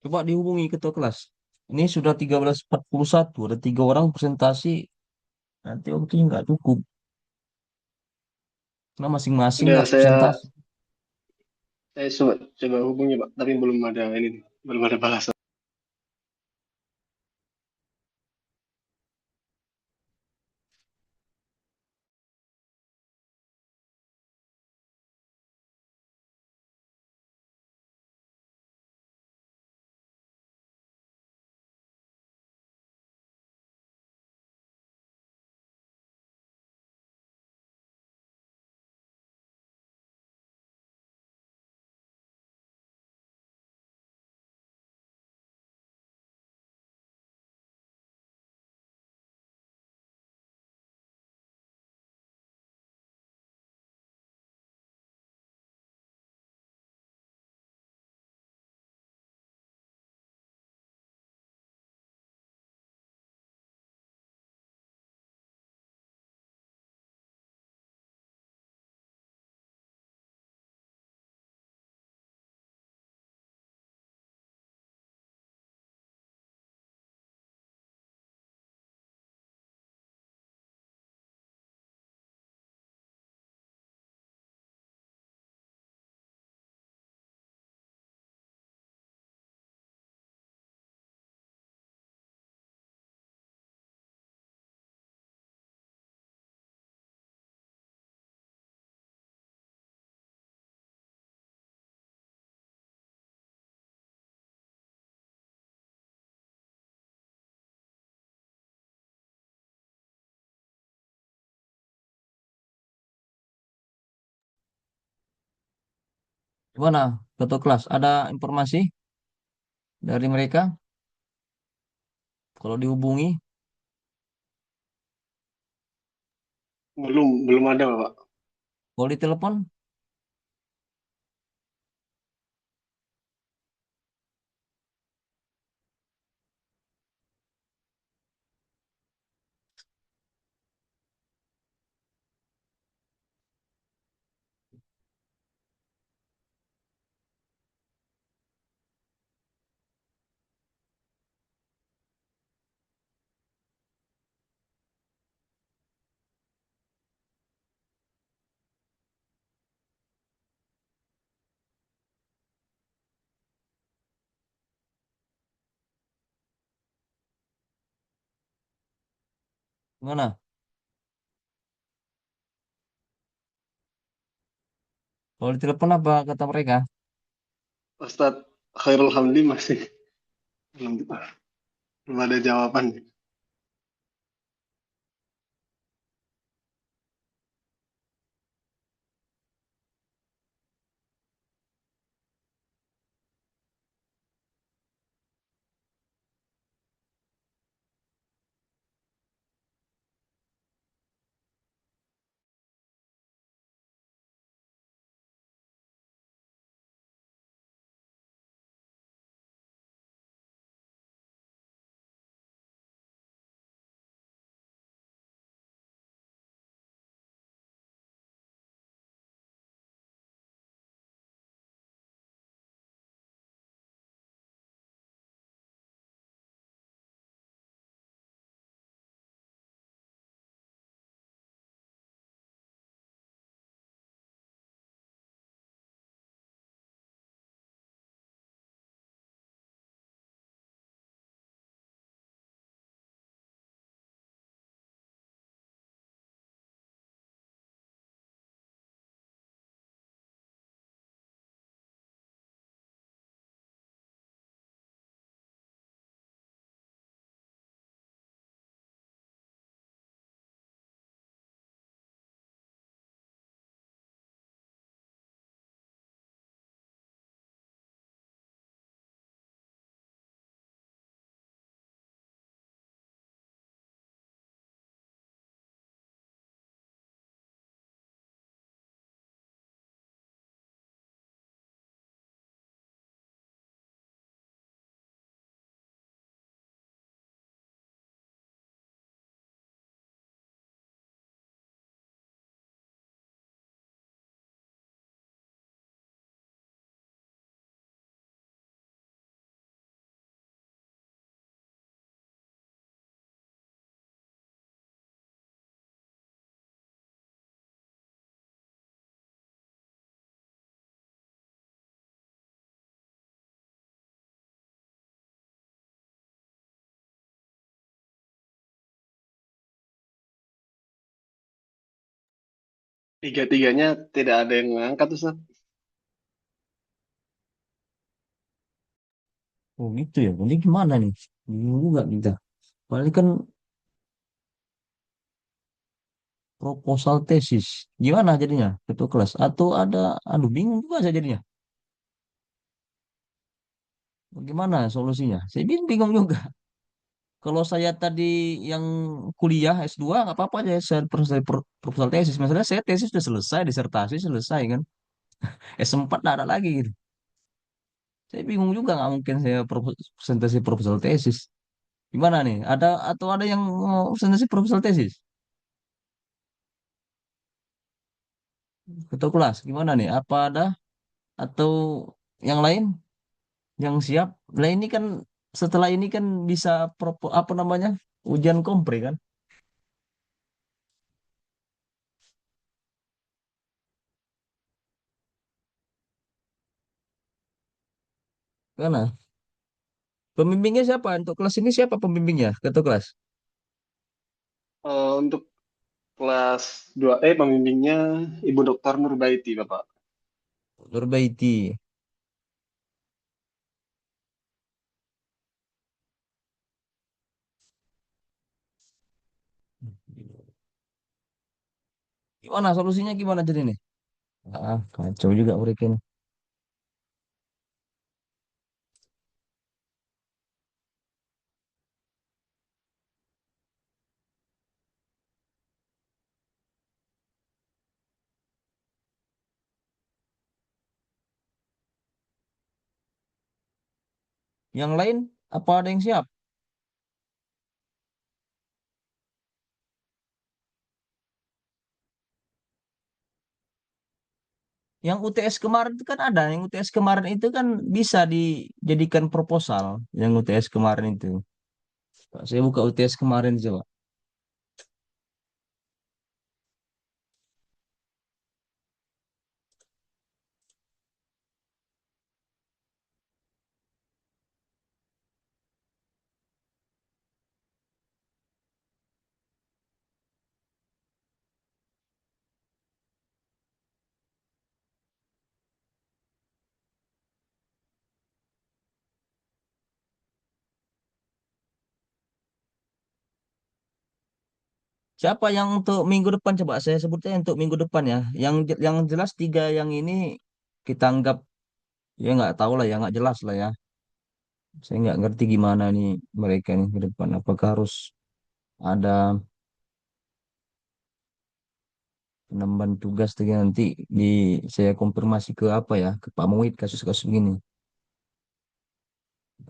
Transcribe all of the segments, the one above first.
Coba dihubungi ketua kelas. Ini sudah 13.41, ada 3 orang presentasi, nanti waktunya nggak cukup. Karena masing-masing Udah harus presentasi. saya coba hubungi Pak, tapi belum ada ini, belum ada balasan. Gimana ketua kelas? Ada informasi dari mereka? Kalau dihubungi, Belum ada Pak. kalau ditelepon, gimana? Kalau ditelepon apa kata mereka? Ustadz Khairul Hamdi masih belum belum ada jawaban. Tiga-tiganya tidak ada yang ngangkat Ustaz. Oh gitu ya. Ini gimana nih? Bingung juga kita. Paling kan proposal tesis. Gimana jadinya? Ketua kelas. Atau ada, aduh bingung juga saya jadinya. Bagaimana solusinya? Saya bingung juga. Kalau saya tadi yang kuliah S2 nggak apa-apa aja saya proposal tesis. Maksudnya saya tesis sudah selesai, disertasi selesai kan. S4 nggak ada lagi gitu. Saya bingung juga nggak mungkin saya presentasi proposal tesis. Gimana nih? Ada atau ada yang mau presentasi proposal tesis? Ketua kelas, gimana nih? Apa ada atau yang lain yang siap? Nah ini kan setelah ini kan bisa apa namanya ujian kompre kan? Karena pembimbingnya siapa? Untuk kelas ini siapa pembimbingnya? Ketua kelas. Untuk kelas 2E pembimbingnya Ibu Dokter Nurbaiti, Bapak. Nurbaiti. Gimana solusinya gimana jadi nih? Ah, kacau juga mereka ini. Yang lain apa ada yang siap? Yang UTS kemarin itu kan ada, yang UTS kemarin itu kan bisa dijadikan proposal, yang UTS kemarin itu. Saya buka UTS kemarin coba. Siapa yang untuk minggu depan coba saya sebutnya untuk minggu depan ya. Yang jelas tiga yang ini kita anggap ya nggak tahu lah ya nggak jelas lah ya. Saya nggak ngerti gimana nih mereka nih ke depan. Apakah harus ada penambahan tugas tuh ya, nanti di saya konfirmasi ke apa ya ke Pak Muid kasus-kasus gini.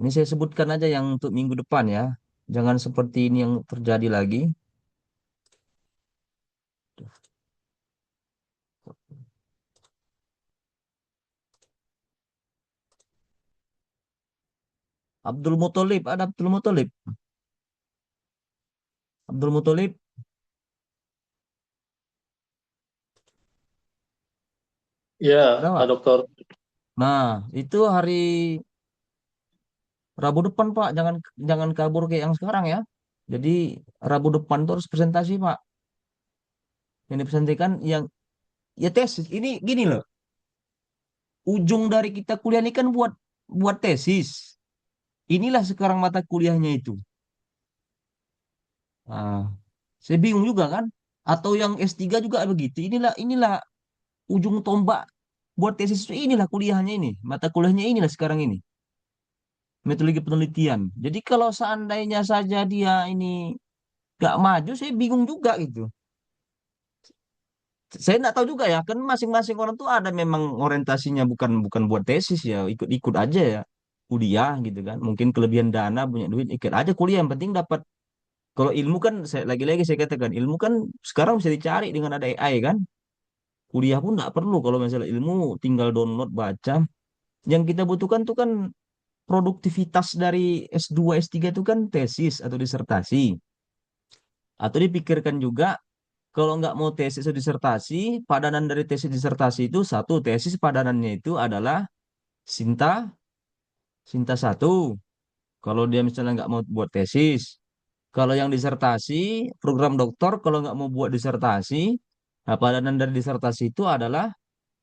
Ini saya sebutkan aja yang untuk minggu depan ya. Jangan seperti ini yang terjadi lagi. Abdul Muthalib, ada Abdul Muthalib. Abdul Muthalib, Ya, ada Pak Pak? Dokter. Nah, itu hari Rabu depan Pak, jangan jangan kabur kayak yang sekarang ya. Jadi Rabu depan tuh harus presentasi Pak. Yang dipresentasikan yang ya tesis. Ini gini loh, ujung dari kita kuliah ini kan buat buat tesis. Inilah sekarang mata kuliahnya itu. Nah, saya bingung juga kan. Atau yang S3 juga begitu. Inilah ujung tombak buat tesis itu inilah kuliahnya ini. Mata kuliahnya inilah sekarang ini. Metodologi penelitian. Jadi kalau seandainya saja dia ini gak maju, saya bingung juga gitu. Saya nggak tahu juga ya, kan masing-masing orang tuh ada memang orientasinya bukan bukan buat tesis ya, ikut-ikut aja ya, kuliah gitu kan. Mungkin kelebihan dana, punya duit, ikut aja kuliah. Yang penting dapat. Kalau ilmu kan, saya lagi-lagi saya katakan, ilmu kan sekarang bisa dicari dengan ada AI kan. Kuliah pun nggak perlu kalau misalnya ilmu, tinggal download, baca. Yang kita butuhkan tuh kan produktivitas dari S2, S3 itu kan tesis atau disertasi. Atau dipikirkan juga kalau nggak mau tesis atau disertasi, padanan dari tesis disertasi itu satu, tesis padanannya itu adalah Sinta, Sinta satu. Kalau dia misalnya nggak mau buat tesis. Kalau yang disertasi, program doktor, kalau nggak mau buat disertasi, Nah, padanan dari disertasi itu adalah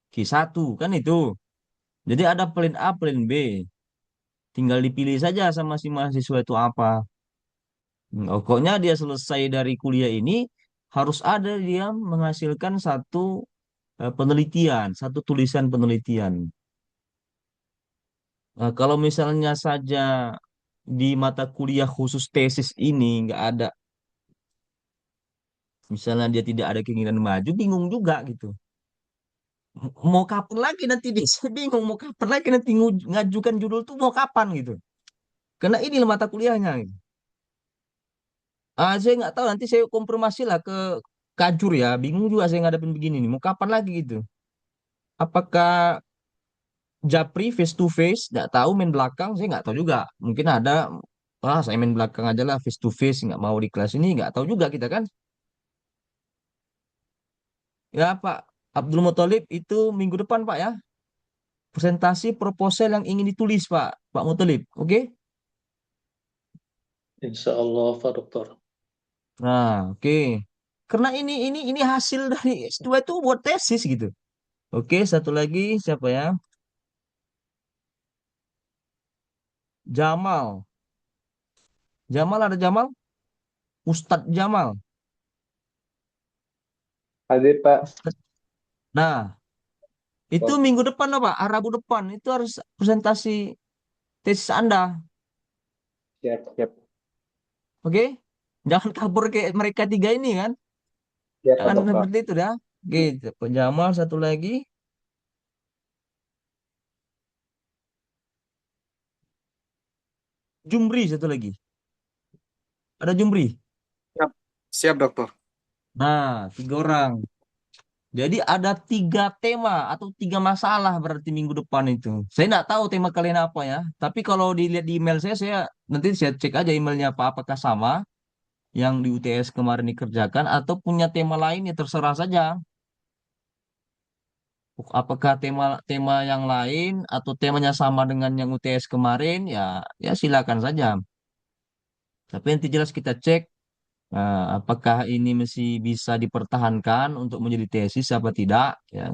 Q1 kan itu. Jadi ada plan A, plan B. Tinggal dipilih saja sama si mahasiswa itu apa. Pokoknya dia selesai dari kuliah ini harus ada dia menghasilkan satu penelitian, satu tulisan penelitian. Nah, kalau misalnya saja di mata kuliah khusus tesis ini nggak ada, misalnya dia tidak ada keinginan maju, bingung juga gitu. Mau kapan lagi nanti dia, saya bingung mau kapan lagi nanti ngajukan judul tuh mau kapan gitu. Karena ini mata kuliahnya. Gitu. Saya nggak tahu nanti saya konfirmasi lah ke Kajur ya. Bingung juga saya ngadepin begini nih. Mau kapan lagi gitu? Apakah Japri face to face? Nggak tahu main belakang. Saya nggak tahu juga. Mungkin ada. Saya main belakang aja lah face to face. Nggak mau di kelas ini. Nggak tahu juga kita kan. Ya Pak Abdul Muthalib itu minggu depan Pak ya. Presentasi proposal yang ingin ditulis Pak. Pak Muthalib. Oke? Insya Allah, Pak Dokter. Nah, oke. Karena ini hasil dari S2 itu buat tesis gitu. Oke, satu lagi siapa ya? Jamal. Jamal ada Jamal? Ustadz Jamal. Hadir Pak. Ustadz. Nah, itu Oh, minggu depan apa? Rabu depan itu harus presentasi tesis Anda. siap, siap. Oke? Jangan kabur kayak mereka tiga ini kan. Siap Pak Jangan Dokter. seperti itu dah. Gitu. Pak Jamal satu lagi. Jumri satu lagi. Ada Jumri. Siap, siap dokter. Nah, tiga orang. Jadi ada tiga tema atau tiga masalah berarti minggu depan itu. Saya nggak tahu tema kalian apa ya. Tapi kalau dilihat di email saya nanti saya cek aja emailnya apa. Apakah sama yang di UTS kemarin dikerjakan atau punya tema lain ya terserah saja. Apakah tema tema yang lain atau temanya sama dengan yang UTS kemarin ya ya silakan saja. Tapi nanti jelas kita cek apakah ini masih bisa dipertahankan untuk menjadi tesis apa tidak ya.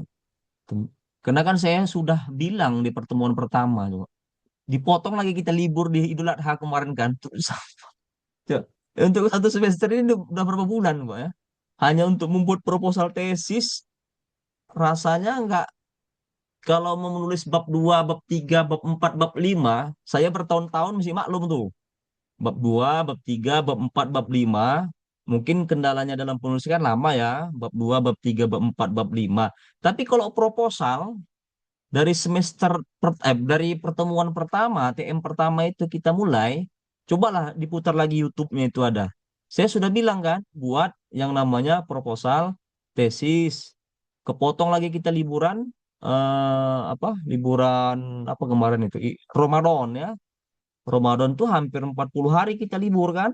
Karena kan saya sudah bilang di pertemuan pertama coba. Dipotong lagi kita libur di Idul Adha kemarin kan. Terus coba, untuk satu semester ini udah berapa bulan Pak ya? Hanya untuk membuat proposal tesis rasanya nggak. Kalau mau menulis bab 2, bab 3, bab 4, bab 5, saya bertahun-tahun masih maklum tuh. Bab 2, bab 3, bab 4, bab 5, mungkin kendalanya dalam penulisan lama ya. Bab 2, bab 3, bab 4, bab 5. Tapi kalau proposal dari dari pertemuan pertama, TM pertama itu kita mulai, cobalah diputar lagi YouTube-nya itu ada. Saya sudah bilang kan, buat yang namanya proposal tesis. Kepotong lagi kita liburan apa? Liburan apa kemarin itu? Ramadan ya. Ramadan tuh hampir 40 hari kita libur kan.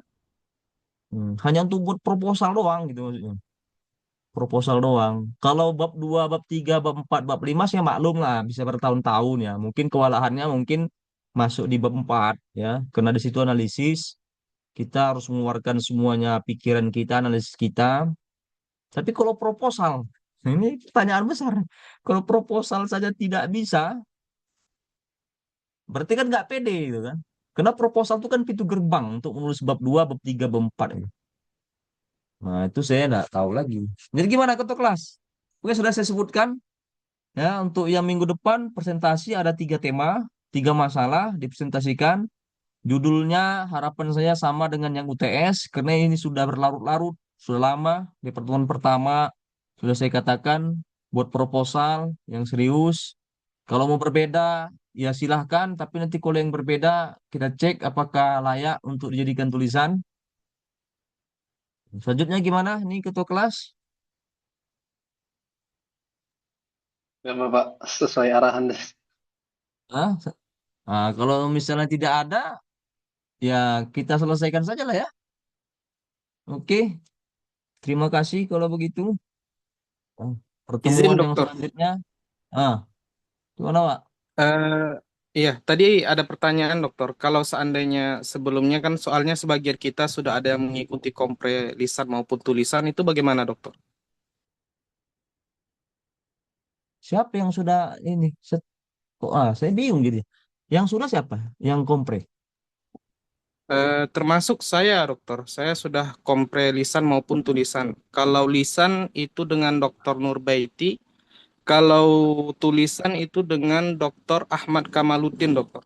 Hanya untuk buat proposal doang gitu maksudnya. Proposal doang. Kalau bab 2, bab 3, bab 4, bab 5 saya maklum lah bisa bertahun-tahun ya. Mungkin kewalahannya mungkin masuk di bab 4 ya. Karena di situ analisis kita harus mengeluarkan semuanya pikiran kita, analisis kita. Tapi kalau proposal, ini pertanyaan besar. Kalau proposal saja tidak bisa, berarti kan nggak pede gitu kan. Karena proposal itu kan pintu gerbang untuk menulis bab 2, bab 3, bab 4. Gitu. Nah, itu saya nggak tahu lagi. Jadi gimana ketua kelas? Oke, sudah saya sebutkan. Ya, untuk yang minggu depan presentasi ada tiga tema, tiga masalah dipresentasikan. Judulnya harapan saya sama dengan yang UTS karena ini sudah berlarut-larut, sudah lama. Di pertemuan pertama sudah saya katakan buat proposal yang serius. Kalau mau berbeda ya silahkan, tapi nanti kalau yang berbeda kita cek apakah layak untuk dijadikan tulisan. Selanjutnya gimana? Ini ketua kelas? Nggak apa Pak, sesuai arahan. Hah? Kalau misalnya tidak ada, ya kita selesaikan saja lah ya. Oke, terima kasih kalau begitu. Oh, Izin pertemuan yang dokter. selanjutnya. Ah, gimana, Pak? Eh iya, tadi ada pertanyaan dokter. Kalau seandainya sebelumnya kan soalnya sebagian kita sudah ada yang mengikuti kompre lisan maupun tulisan itu bagaimana dokter? Siapa yang sudah ini? Kok saya bingung gitu. Yang sudah siapa? Yang kompre. Termasuk saya, dokter. Saya sudah kompre lisan maupun tulisan. Kalau lisan itu dengan Dokter Nurbaiti, kalau tulisan itu dengan Dokter Ahmad Kamaluddin, dokter.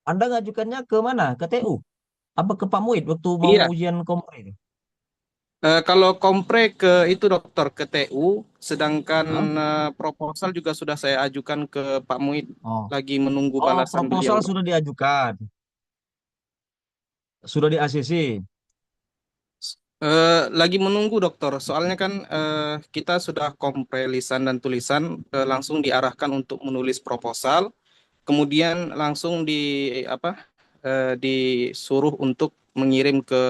Anda ngajukannya ke mana? Ke TU? Apa ke Pak Muid waktu mau Iya, ujian kompre itu? kalau kompre ke itu dokter ke TU, sedangkan Hah? proposal juga sudah saya ajukan ke Pak Muid, Oh. lagi menunggu Oh, balasan beliau, proposal dok. sudah diajukan. Sudah di ACC. Lagi menunggu dokter, soalnya kan kita sudah kompre lisan dan tulisan, langsung diarahkan untuk menulis proposal, kemudian langsung apa disuruh untuk mengirim ke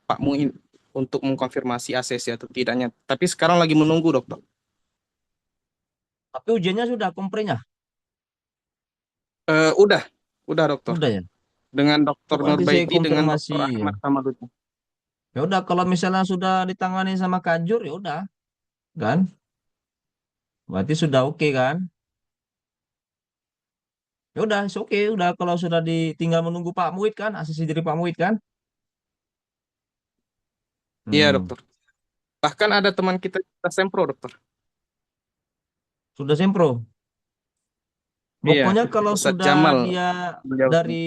Pak Muin untuk mengkonfirmasi ACC atau tidaknya. Tapi sekarang lagi menunggu dokter. Tapi ujiannya sudah komprenya. Udah, dokter. Udah ya. Dengan Dokter Coba nanti saya Nurbaiti dengan konfirmasi. Dokter Ahmad Kamarudin. Ya udah kalau misalnya sudah ditangani sama Kajur ya udah kan? Berarti sudah oke kan? Ya udah, oke udah kalau sudah ditinggal menunggu Pak Muid kan, asisi dari Pak Muid kan? Iya Hmm. dokter. Bahkan ada teman kita sempro dokter. Sudah sempro. Iya, Pokoknya kalau Ustadz sudah Jamal dia beliau. dari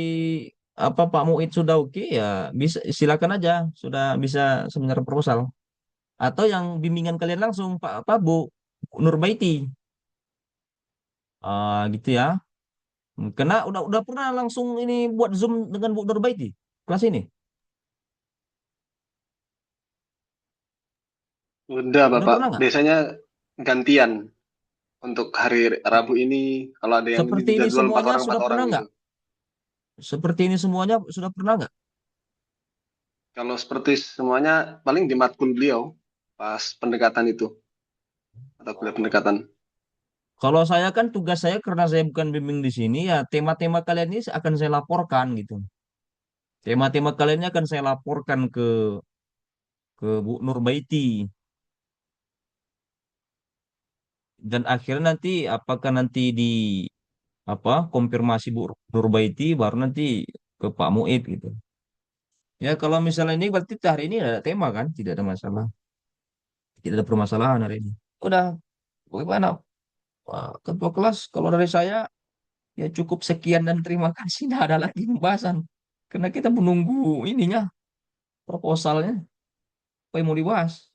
apa Pak Muid sudah oke ya bisa silakan aja sudah bisa sebenarnya proposal atau yang bimbingan kalian langsung Pak Bu Nurbaiti. Gitu ya. Karena udah pernah langsung ini buat Zoom dengan Bu Nurbaiti kelas ini. Udah, Udah Bapak. pernah nggak? Biasanya gantian untuk hari Rabu ini kalau ada yang Seperti ini jadwal semuanya empat sudah orang pernah gitu. nggak? Seperti ini semuanya sudah pernah nggak? Kalau seperti semuanya paling di matkul beliau pas pendekatan itu atau kuliah pendekatan. Kalau saya kan tugas saya karena saya bukan bimbing di sini ya tema-tema kalian ini akan saya laporkan gitu. Tema-tema kalian ini akan saya laporkan ke Bu Nurbaiti dan akhirnya nanti apakah nanti di apa konfirmasi Bu Nurbaiti baru nanti ke Pak Muid gitu. Ya kalau misalnya ini berarti hari ini ada tema kan, tidak ada masalah, tidak ada permasalahan hari ini. Udah, bagaimana? Wah, ketua kelas kalau dari saya ya cukup sekian dan terima kasih. Tidak ada lagi pembahasan karena kita menunggu ininya proposalnya apa yang mau dibahas.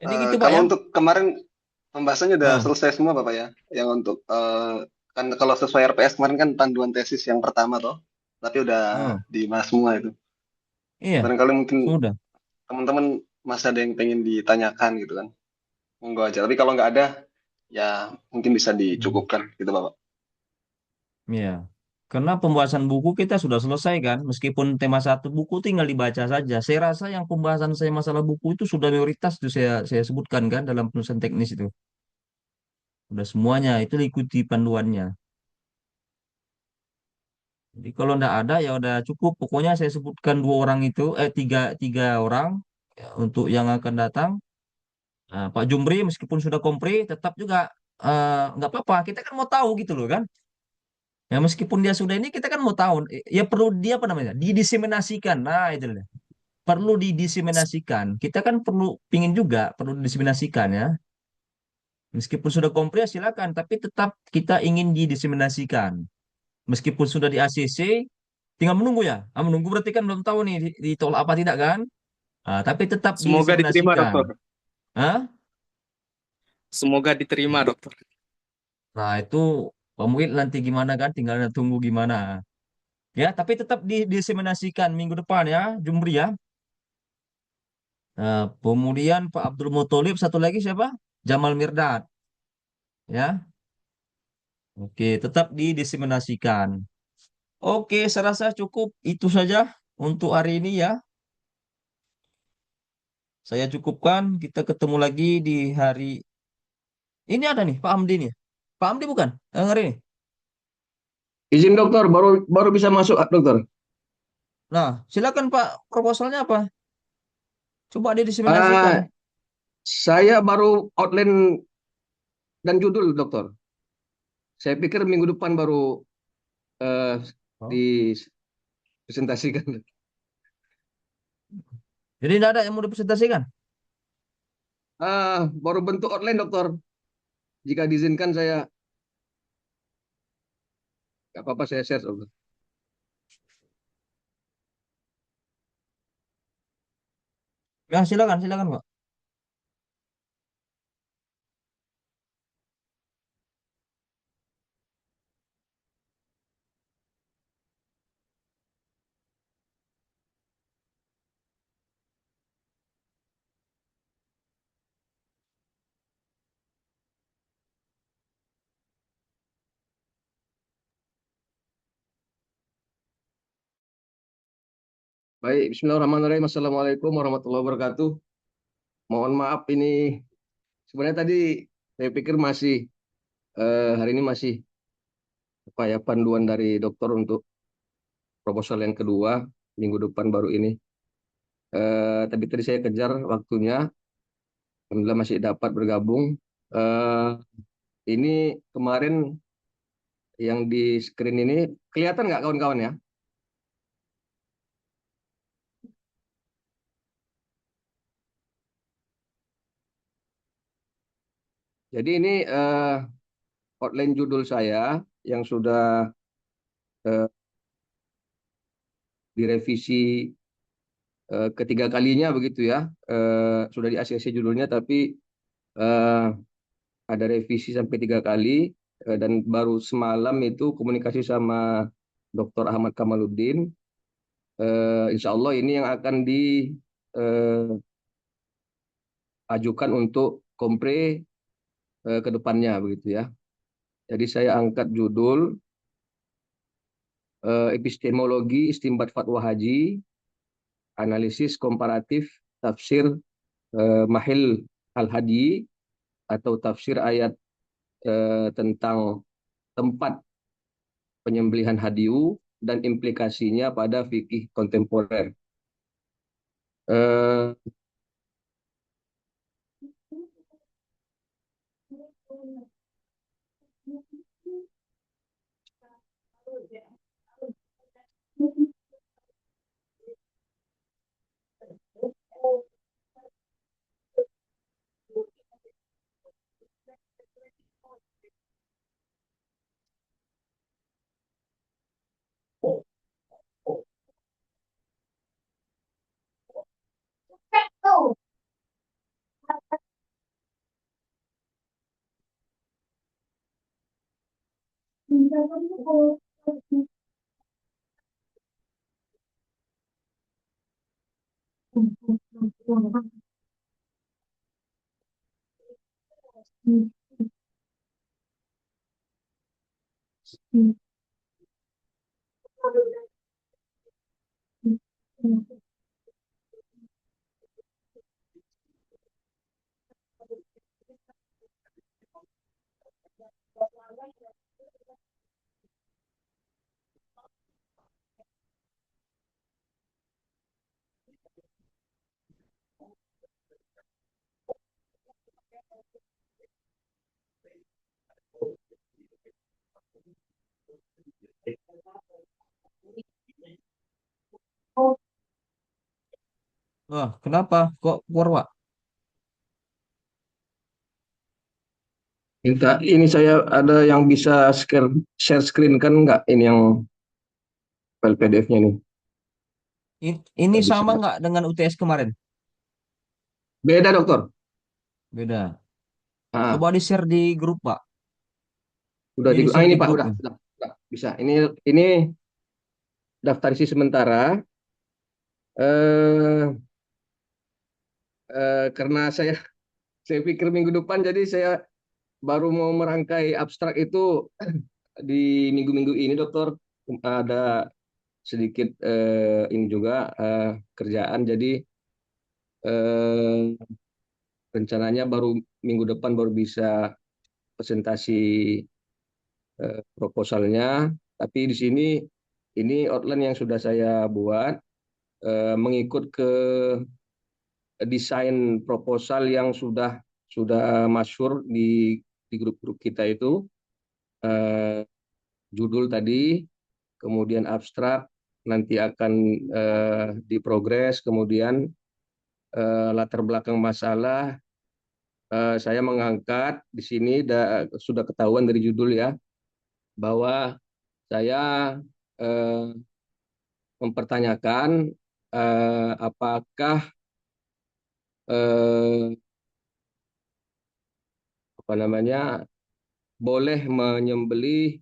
Jadi gitu Pak Kalau ya. untuk kemarin pembahasannya udah Nah, selesai semua Bapak ya. Yang untuk kan kalau sesuai RPS kemarin kan panduan tesis yang pertama toh, tapi udah nah, dibahas semua itu. iya Barangkali mungkin sudah. teman-teman masih ada yang pengen ditanyakan gitu kan. Monggo aja. Tapi kalau nggak ada, ya mungkin bisa Hmm. dicukupkan gitu Bapak. Iya. Karena pembahasan buku kita sudah selesai kan, meskipun tema satu buku tinggal dibaca saja. Saya rasa yang pembahasan saya masalah buku itu sudah mayoritas itu saya sebutkan kan dalam penulisan teknis itu. Sudah semuanya itu ikuti panduannya. Jadi kalau ndak ada ya udah cukup. Pokoknya saya sebutkan dua orang itu, tiga tiga orang ya, untuk yang akan datang. Nah, Pak Jumri meskipun sudah kompre tetap juga nggak apa-apa. Kita kan mau tahu gitu loh kan. Ya meskipun dia sudah ini kita kan mau tahu. Ya perlu dia apa namanya? Didiseminasikan. Nah itu loh. Perlu didiseminasikan. Kita kan perlu pingin juga perlu didiseminasikan ya. Meskipun sudah kompre ya silakan. Tapi tetap kita ingin didiseminasikan. Meskipun sudah di ACC, tinggal menunggu ya. Menunggu berarti kan belum tahu nih ditolak apa tidak kan? Tapi tetap Semoga diterima diseminasikan. dokter. Hah? Semoga diterima dokter. Nah itu pemuit nanti gimana kan? Tinggal tunggu gimana. Ya, tapi tetap diseminasikan minggu depan ya, Jumri ya. Nah, kemudian Pak Abdul Muthalib, satu lagi siapa? Jamal Mirdad. Ya, oke, tetap didiseminasikan. Oke, saya rasa cukup itu saja untuk hari ini ya. Saya cukupkan. Kita ketemu lagi di hari ini ada nih Pak Hamdi nih. Pak Hamdi bukan? Hari ini. Izin dokter, baru baru bisa masuk dokter. Nah, silakan Pak, proposalnya apa? Coba didiseminasikan. Ah, Saya baru outline dan judul, dokter. Saya pikir minggu depan baru eh, Oh. dipresentasikan. Jadi tidak ada yang mau dipresentasikan? Baru bentuk outline, dokter. Jika diizinkan saya, nggak apa-apa saya share, dokter. Ya silakan, silakan Pak. Baik, Bismillahirrahmanirrahim. Assalamualaikum warahmatullahi wabarakatuh. Mohon maaf ini sebenarnya tadi saya pikir masih hari ini masih apa ya panduan dari dokter untuk proposal yang kedua minggu depan baru ini. Tapi tadi saya kejar waktunya, alhamdulillah masih dapat bergabung. Eh, ini kemarin yang di screen ini kelihatan nggak kawan-kawan ya? Jadi ini outline judul saya yang sudah eh, direvisi ketiga kalinya begitu ya. Sudah di ACC judulnya tapi eh, ada revisi sampai 3 kali dan baru semalam itu komunikasi sama Dr. Ahmad Kamaluddin. Insya Allah ini yang akan diajukan untuk kompre ke depannya begitu ya. Jadi saya angkat judul epistemologi istimbat fatwa haji, analisis komparatif tafsir mahil al-hadi atau tafsir ayat tentang tempat penyembelihan hadiu dan implikasinya pada fikih kontemporer. Eh, Wah, kenapa kok keluar Pak? minta ini saya ada yang bisa share screen kan nggak ini yang file PDF-nya nih. Ini Nggak bisa. sama nggak dengan UTS kemarin? Beda, dokter. Beda. Ah, Coba di-share di grup Pak. udah di Di-share ini di Pak, grup udah, nih. udah bisa. Ini daftar isi sementara. Eh, karena saya pikir minggu depan jadi saya baru mau merangkai abstrak itu di minggu-minggu ini, dokter. Ada sedikit ini juga kerjaan jadi eh, rencananya baru minggu depan baru bisa presentasi proposalnya. Tapi di sini ini outline yang sudah saya buat mengikut ke desain proposal yang sudah masyhur di grup-grup kita itu, judul tadi, kemudian abstrak, nanti akan diprogres, kemudian latar belakang masalah. Saya mengangkat di sini sudah ketahuan dari judul ya, bahwa saya mempertanyakan apakah eh, apa namanya boleh menyembelih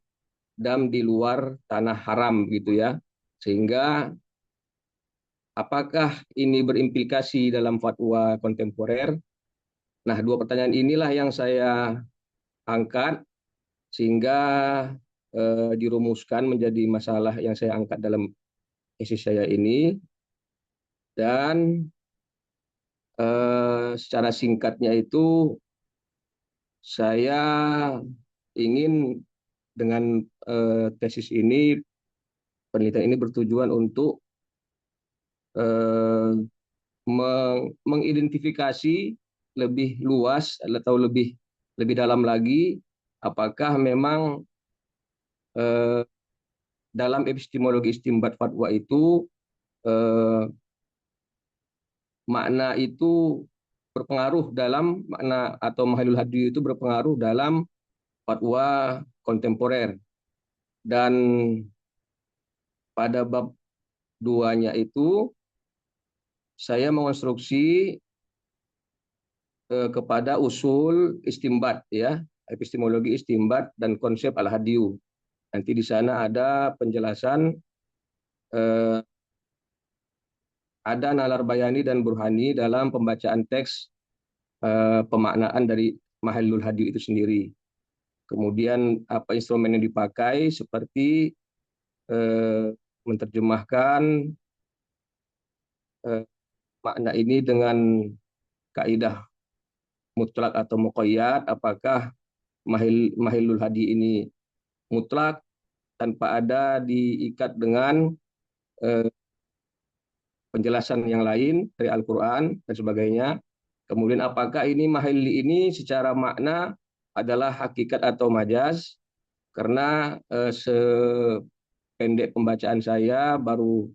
dam di luar tanah haram gitu ya, sehingga apakah ini berimplikasi dalam fatwa kontemporer. Nah, dua pertanyaan inilah yang saya angkat sehingga dirumuskan menjadi masalah yang saya angkat dalam isi saya ini. Dan secara singkatnya itu, saya ingin dengan tesis ini, penelitian ini bertujuan untuk eh, mengidentifikasi lebih luas atau lebih lebih dalam lagi, apakah memang eh, dalam epistemologi istimbat fatwa itu eh, makna itu berpengaruh dalam makna, atau mahalul hadis itu berpengaruh dalam fatwa kontemporer. Dan pada bab duanya itu saya mengonstruksi kepada usul istimbat ya, epistemologi istimbat dan konsep al-hadiyu. Nanti di sana ada penjelasan, eh, ada nalar bayani dan burhani dalam pembacaan teks, pemaknaan dari mahallul hadiyu itu sendiri. Kemudian apa instrumen yang dipakai, seperti eh, menerjemahkan eh, makna ini dengan kaidah mutlak atau muqayyad, apakah mahillul hadi ini mutlak tanpa ada diikat dengan eh, penjelasan yang lain dari Al-Quran dan sebagainya. Kemudian apakah ini mahilli ini secara makna adalah hakikat atau majaz, karena sependek pembacaan saya, baru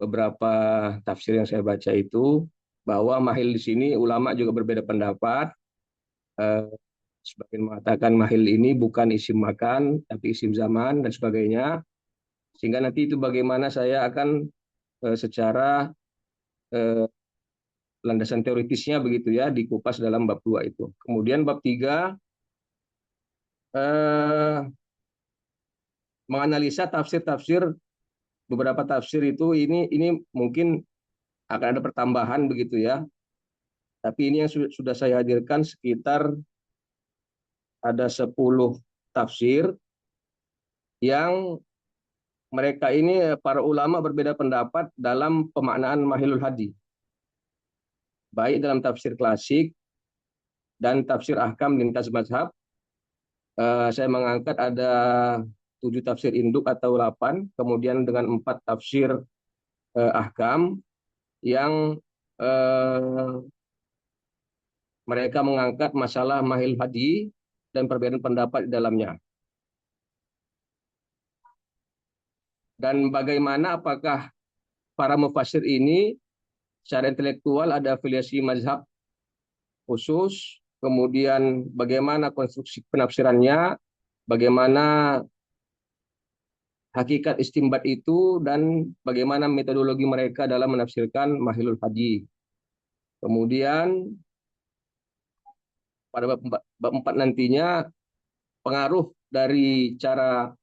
beberapa tafsir yang saya baca itu, bahwa mahil di sini ulama juga berbeda pendapat. Sebagian mengatakan mahil ini bukan isim makan tapi isim zaman dan sebagainya, sehingga nanti itu bagaimana saya akan secara landasan teoritisnya begitu ya, dikupas dalam bab 2 itu. Kemudian bab 3 menganalisa tafsir-tafsir, beberapa tafsir itu, ini mungkin akan ada pertambahan begitu ya. Tapi ini yang sudah saya hadirkan sekitar ada 10 tafsir yang mereka ini para ulama berbeda pendapat dalam pemaknaan mahilul hadi. Baik dalam tafsir klasik dan tafsir ahkam lintas mazhab. Saya mengangkat ada 7 tafsir induk atau 8, kemudian dengan 4 tafsir ahkam yang mereka mengangkat masalah mahil hadi dan perbedaan pendapat di dalamnya. Dan bagaimana apakah para mufassir ini secara intelektual ada afiliasi mazhab khusus, kemudian bagaimana konstruksi penafsirannya, bagaimana hakikat istimbat itu, dan bagaimana metodologi mereka dalam menafsirkan mahilul hadi. Kemudian pada bab 4 nantinya pengaruh dari cara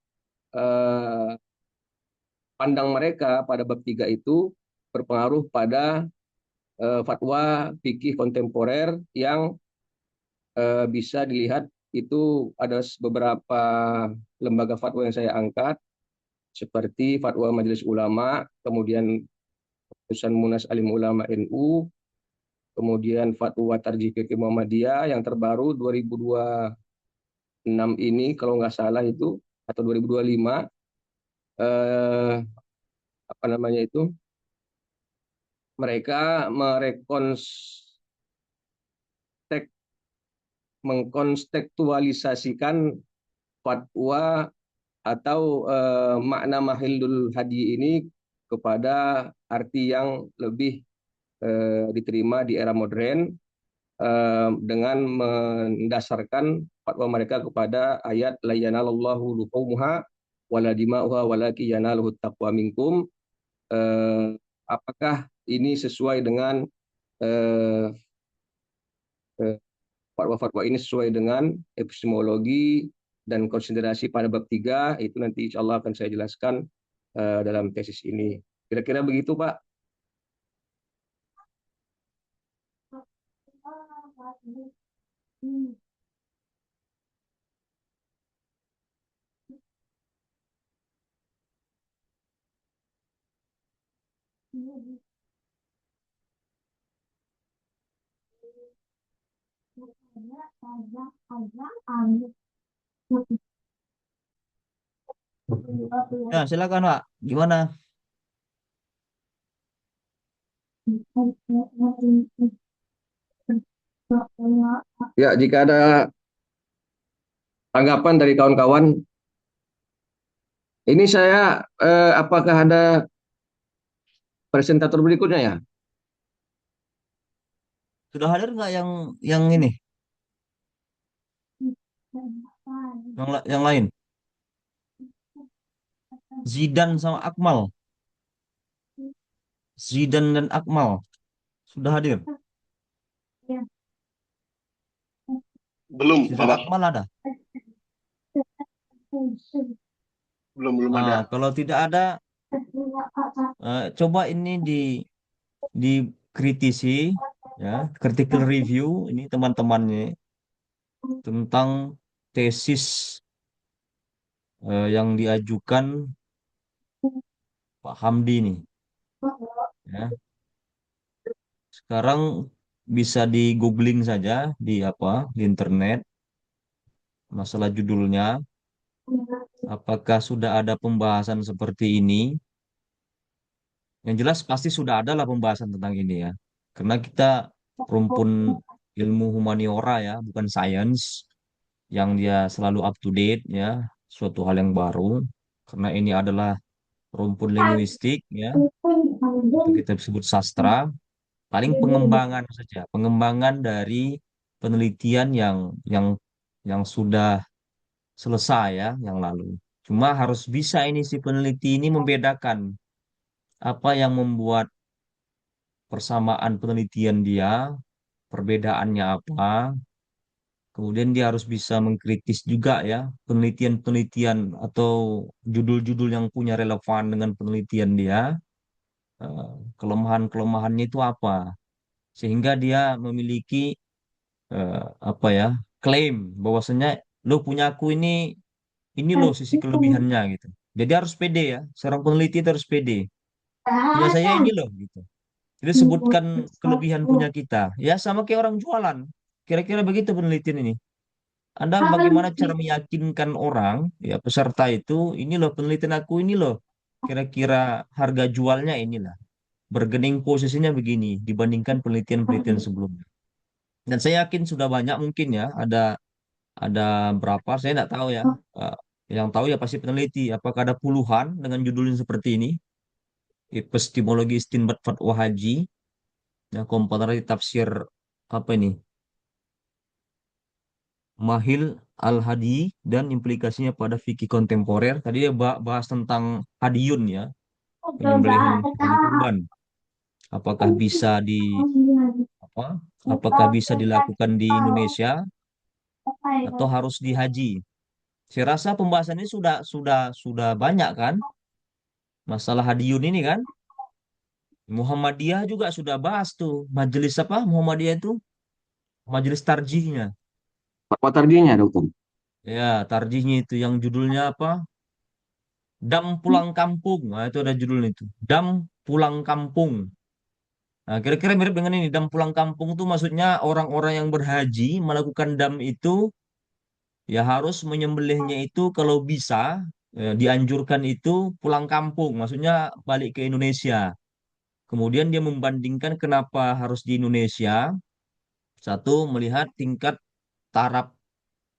pandang mereka pada bab 3 itu berpengaruh pada fatwa fikih kontemporer yang bisa dilihat. Itu ada beberapa lembaga fatwa yang saya angkat, seperti fatwa Majelis Ulama, kemudian keputusan Munas Alim Ulama NU, kemudian fatwa Tarjih Fikih Muhammadiyah yang terbaru 2026 ini kalau nggak salah itu, atau 2025, apa namanya itu, mereka mengkontekstualisasikan fatwa atau makna mahillul hadi ini kepada arti yang lebih diterima di era modern, dengan mendasarkan fatwa mereka kepada ayat la yanalallahu luhumuha wala dima'uha walaki yanaluhu taqwa minkum. Apakah ini sesuai dengan eh, eh, fatwa-fatwa ini sesuai dengan epistemologi dan konsiderasi pada bab 3, itu nanti insya Allah akan saya jelaskan dalam tesis ini. Kira-kira begitu, Pak. Ya, silakan Pak. Gimana? Ya, jika ada tanggapan dari kawan-kawan, ini saya apakah ada presentator berikutnya ya? Sudah hadir nggak yang ini? Yang lain? Zidan sama Akmal. Zidan dan Akmal sudah hadir. Belum, Zidan Bapak. Akmal ada. Belum ada. Kalau tidak ada, coba ini dikritisi, ya, critical review ini teman-temannya tentang tesis yang diajukan Pak Hamdi nih. Ya. Sekarang bisa di googling saja di di internet masalah judulnya. Apakah sudah ada pembahasan seperti ini? Yang jelas pasti sudah ada lah pembahasan tentang ini ya. Karena kita rumpun ilmu humaniora ya, bukan sains yang dia selalu up to date ya, suatu hal yang baru. Karena ini adalah rumpun linguistik ya, atau kita sebut sastra, paling pengembangan saja, pengembangan dari penelitian yang yang sudah selesai ya, yang lalu. Cuma harus bisa ini si peneliti ini membedakan apa yang membuat persamaan penelitian dia, perbedaannya apa. Kemudian dia harus bisa mengkritis juga ya penelitian-penelitian atau judul-judul yang punya relevan dengan penelitian dia. eh, Kelemahan-kelemahannya itu apa? Sehingga dia memiliki eh, apa ya klaim bahwasanya lo punya aku ini loh sisi kelebihannya gitu. Jadi harus pede ya. Seorang peneliti itu harus pede. Punya saya ini loh gitu. Jadi sebutkan kelebihan punya kita. Ya sama kayak orang jualan. Kira-kira begitu penelitian ini. Anda bagaimana cara meyakinkan orang, ya peserta itu, ini loh penelitian aku ini loh. Kira-kira harga jualnya inilah. Bergening posisinya begini dibandingkan penelitian-penelitian sebelumnya. Dan saya yakin sudah banyak mungkin ya, ada berapa, saya tidak tahu ya. Eh, yang tahu ya pasti peneliti. Apakah ada puluhan dengan judulnya seperti ini? Epistemologi Istinbat Fatwa Haji, ya, komparatif tafsir apa ini? Mahil Al-Hadi dan implikasinya pada fikih kontemporer. Tadi dia bahas tentang hadiyun ya, penyembelih hewan kurban. Apakah bisa apa? Apakah bisa dilakukan di Indonesia atau harus di haji? Saya rasa pembahasan ini sudah banyak kan, masalah hadiyun ini kan. Muhammadiyah juga sudah bahas tuh, majelis apa Muhammadiyah itu, majelis tarjihnya. Fatwa tarjinya, dokter. Ya, tarjihnya itu yang judulnya apa? Dam pulang kampung. Nah, itu ada judulnya itu. Dam pulang kampung. Nah, kira-kira mirip dengan ini. Dam pulang kampung itu maksudnya orang-orang yang berhaji melakukan dam itu ya harus menyembelihnya itu kalau bisa, dianjurkan itu pulang kampung. Maksudnya balik ke Indonesia. Kemudian dia membandingkan kenapa harus di Indonesia. Satu, melihat tingkat taraf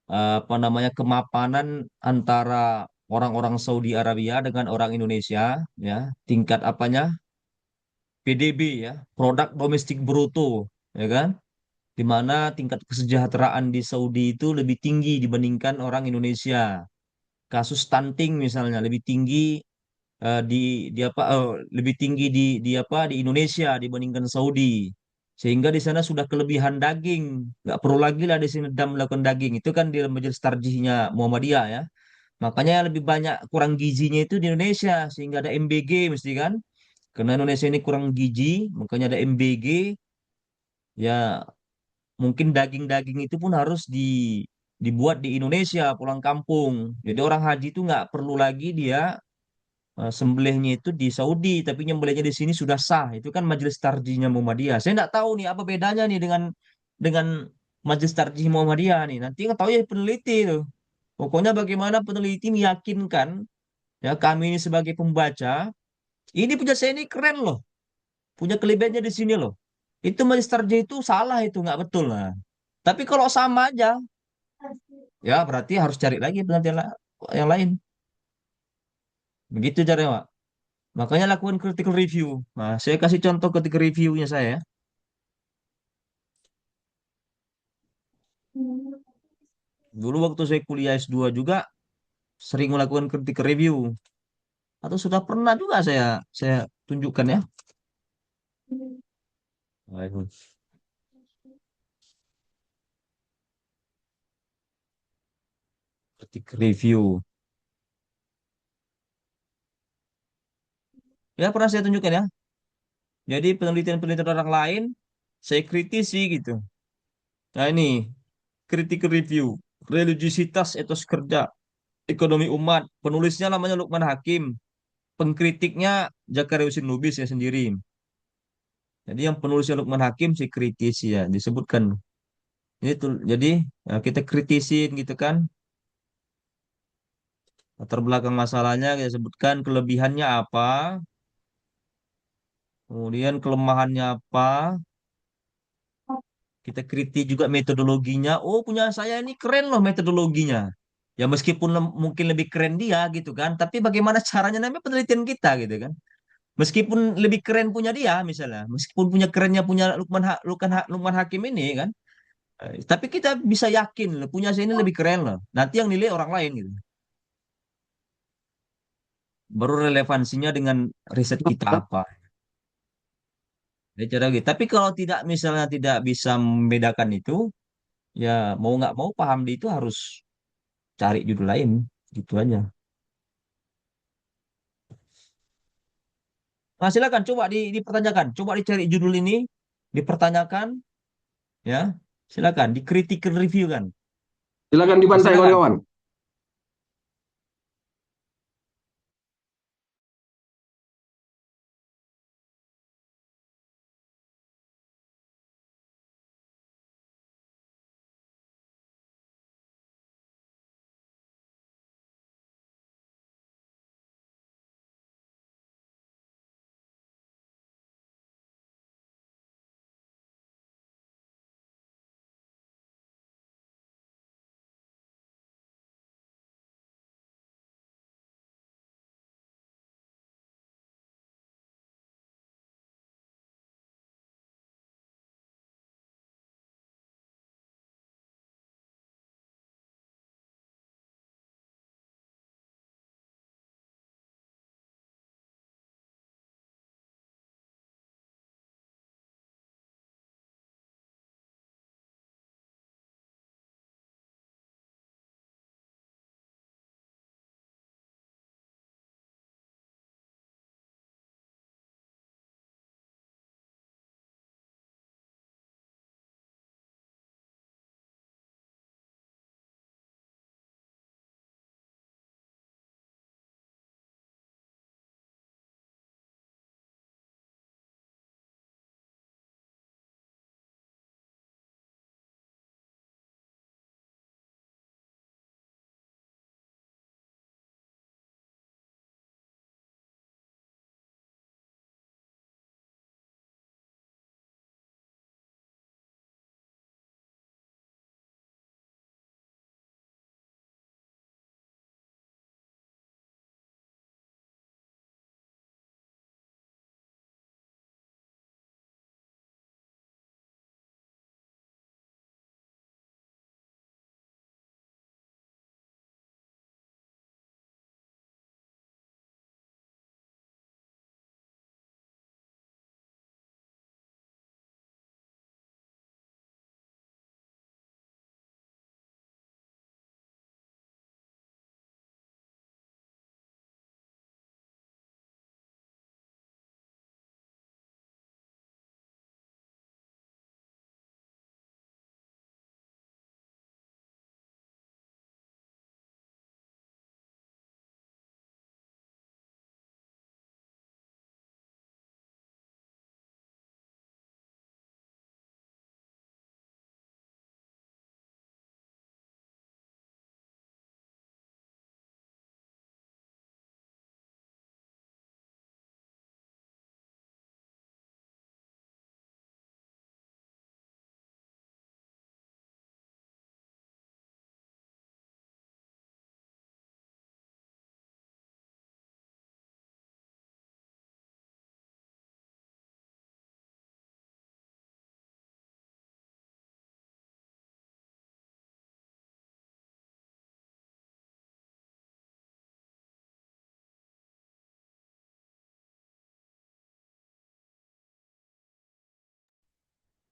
apa namanya kemapanan antara orang-orang Saudi Arabia dengan orang Indonesia, ya, tingkat apanya PDB ya, produk domestik bruto, ya kan, di mana tingkat kesejahteraan di Saudi itu lebih tinggi dibandingkan orang Indonesia. Kasus stunting misalnya lebih tinggi di apa lebih tinggi di apa di Indonesia dibandingkan Saudi. Sehingga di sana sudah kelebihan daging, nggak perlu lagi lah di sini dam melakukan daging. Itu kan di majelis tarjihnya Muhammadiyah ya. Makanya lebih banyak kurang gizinya itu di Indonesia sehingga ada MBG mesti kan. Karena Indonesia ini kurang gizi, makanya ada MBG. Ya, mungkin daging-daging itu pun harus dibuat di Indonesia pulang kampung. Jadi orang haji itu nggak perlu lagi dia sembelihnya itu di Saudi, tapi nyembelihnya di sini sudah sah. Itu kan majelis tarjihnya Muhammadiyah. Saya nggak tahu nih apa bedanya nih dengan majelis tarjih Muhammadiyah nih. Nanti nggak tahu ya peneliti itu. Pokoknya bagaimana peneliti meyakinkan ya kami ini sebagai pembaca, ini punya saya ini keren loh, punya kelebihannya di sini loh. Itu majelis tarjih itu salah itu nggak betul lah. Tapi kalau sama aja, ya berarti harus cari lagi penelitian yang lain. Begitu caranya, Pak. Makanya lakukan critical review. Nah, saya kasih contoh ketika reviewnya saya. Dulu waktu saya kuliah S2 juga sering melakukan critical review. Atau sudah pernah juga saya tunjukkan ya. Aduh, critical review. Ya pernah saya tunjukkan ya. Jadi penelitian-penelitian orang lain saya kritisi gitu. Nah ini critical review. Religiositas etos kerja ekonomi umat. Penulisnya namanya Lukman Hakim. Pengkritiknya Zakaria Husin Lubis ya sendiri. Jadi yang penulisnya Lukman Hakim si kritisi ya disebutkan. Jadi kita kritisin gitu kan latar belakang masalahnya kita sebutkan kelebihannya apa, kemudian kelemahannya apa, kita kritik juga metodologinya. Oh punya saya ini keren loh metodologinya. Ya meskipun mungkin lebih keren dia gitu kan, tapi bagaimana caranya namanya penelitian kita gitu kan. Meskipun lebih keren punya dia misalnya, meskipun punya kerennya punya Lukman Hakim ini kan. Tapi kita bisa yakin loh, punya saya ini lebih keren loh. Nanti yang nilai orang lain gitu. Baru relevansinya dengan riset kita apa. Jadi cara gitu. Tapi kalau tidak misalnya tidak bisa membedakan itu, ya mau nggak mau paham di itu harus cari judul lain. Gitu aja. Nah silakan coba dipertanyakan. Coba dicari judul ini, dipertanyakan, ya. Silakan dikritik review kan. Silakan Nah, dibantai silakan. kawan-kawan.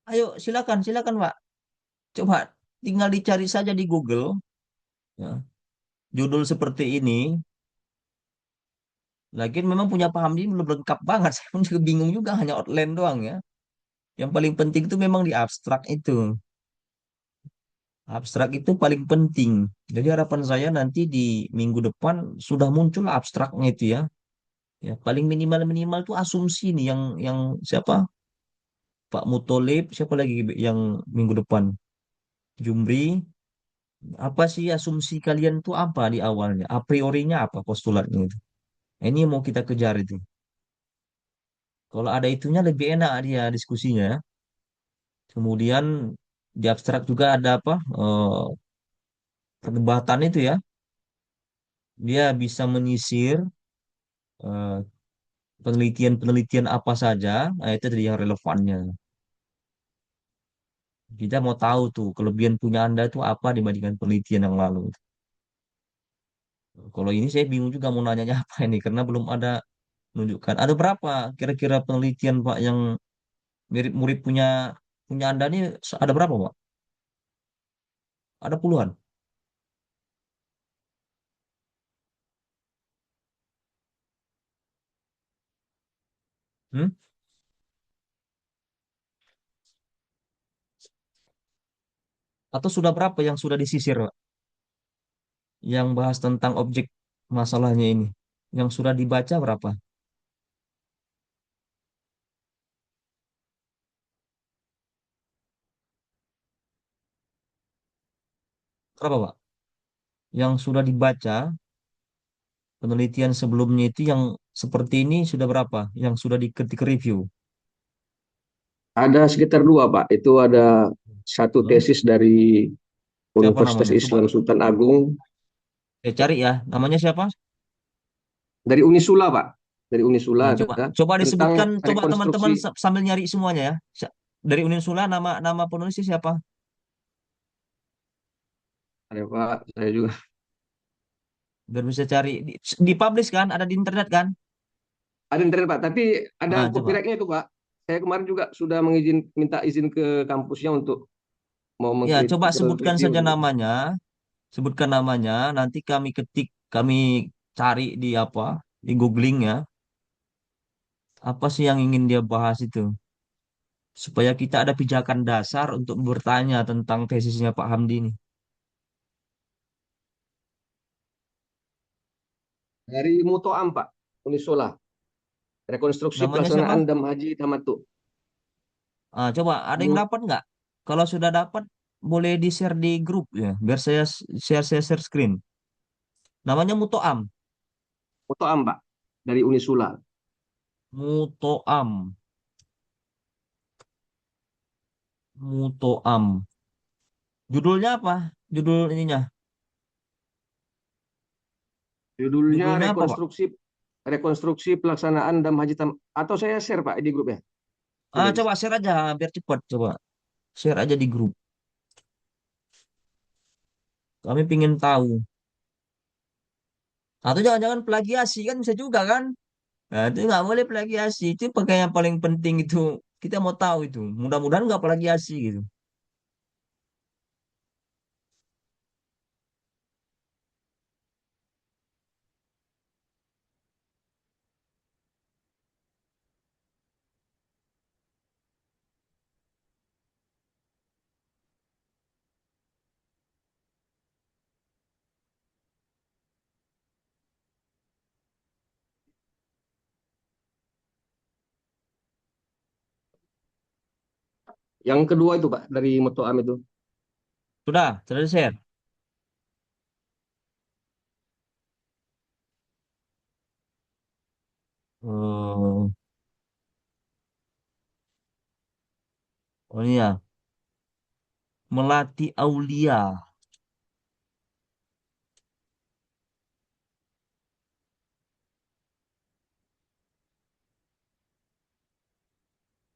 Ayo silakan, silakan Pak. Coba tinggal dicari saja di Google, ya. Judul seperti ini. Lagian memang punya paham ini belum lengkap banget. Saya pun juga bingung juga, hanya outline doang ya. Yang paling penting itu memang di abstrak itu. Abstrak itu paling penting. Jadi harapan saya nanti di minggu depan sudah muncul abstraknya itu ya. Ya, paling minimal-minimal tuh asumsi nih yang siapa? Pak Mutolib, siapa lagi yang minggu depan? Jumri, apa sih asumsi kalian tuh apa di awalnya? A priorinya apa postulatnya itu? Nah, ini yang mau kita kejar itu. Kalau ada itunya lebih enak dia diskusinya. Kemudian di abstrak juga ada apa? Perdebatan itu ya. Dia bisa menyisir eh, penelitian-penelitian apa saja. Nah, itu tadi yang relevannya. Kita mau tahu tuh kelebihan punya Anda itu apa dibandingkan penelitian yang lalu. Kalau ini saya bingung juga mau nanyanya apa ini karena belum ada menunjukkan. Ada berapa kira-kira penelitian Pak yang mirip-mirip punya punya Anda ini ada berapa Pak? Ada puluhan. Hmm? Atau sudah berapa yang sudah disisir Pak? Yang bahas tentang objek masalahnya ini. Yang sudah dibaca berapa? Berapa Pak? Yang sudah dibaca penelitian sebelumnya itu yang seperti ini sudah berapa? Yang sudah diketik review? Ada sekitar dua, Pak. Itu ada satu Hmm? tesis dari Siapa Universitas namanya? Coba Islam Sultan Agung, saya cari ya. Namanya siapa? dari Unisula, Pak. Dari Unisula Nah, coba ada coba disebutkan tentang coba teman-teman rekonstruksi. sambil nyari semuanya ya. Dari Unisula nama nama penulisnya siapa? Ada, Pak. Saya juga Biar bisa cari dipublish kan? Ada di internet kan? ada internet, Pak. Tapi ada Nah, coba. copyrightnya itu, Pak. Saya kemarin juga sudah minta izin ke kampusnya untuk mau Ya, coba sebutkan review saja gitu. namanya. Sebutkan namanya, nanti kami ketik, kami cari di apa? Di googling ya. Apa sih yang ingin dia bahas itu? Supaya kita ada pijakan dasar untuk bertanya tentang tesisnya Pak Hamdi ini. Dari Mutoam, Pak. Unisula. Rekonstruksi Namanya siapa? pelaksanaan Dam Haji Tamatu. Ah, coba ada yang dapat nggak? Kalau sudah dapat, boleh di-share di grup ya, biar saya share screen. Namanya Mutoam. Mutoam, Pak. Dari Unisula. Mutoam. Mutoam. Judulnya apa? Judul ininya. Judulnya Judulnya apa, Pak? rekonstruksi pelaksanaan Dam Haji Tam atau saya share, Pak, di grup ya. Ah, Boleh bisa. coba share aja biar cepat. Coba share aja di grup. Kami pingin tahu. Atau jangan-jangan plagiasi kan bisa juga kan? Nah, itu nggak boleh plagiasi. Itu pakai yang paling penting itu. Kita mau tahu itu. Mudah-mudahan nggak plagiasi gitu. Yang kedua itu, Pak, dari Mutoam itu. Sudah di-share. Oh, oh ini ya. Melati Aulia.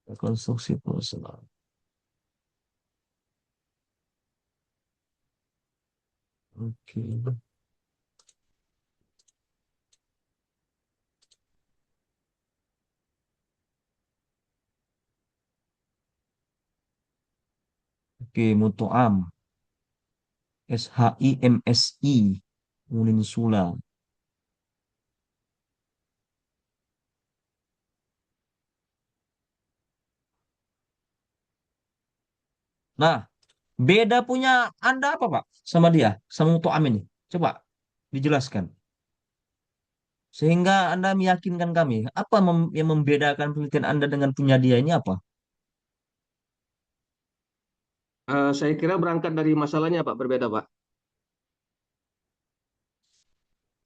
Rekonstruksi personal. Oke. Oke, mutoam. SHIMSI. Ulin Sula. Nah, beda punya Anda apa, Pak? Sama dia, sama mutoam ini. Coba dijelaskan. Sehingga Anda meyakinkan kami. Apa yang membedakan penelitian Anda dengan punya dia ini apa? Saya kira berangkat dari masalahnya Pak berbeda Pak.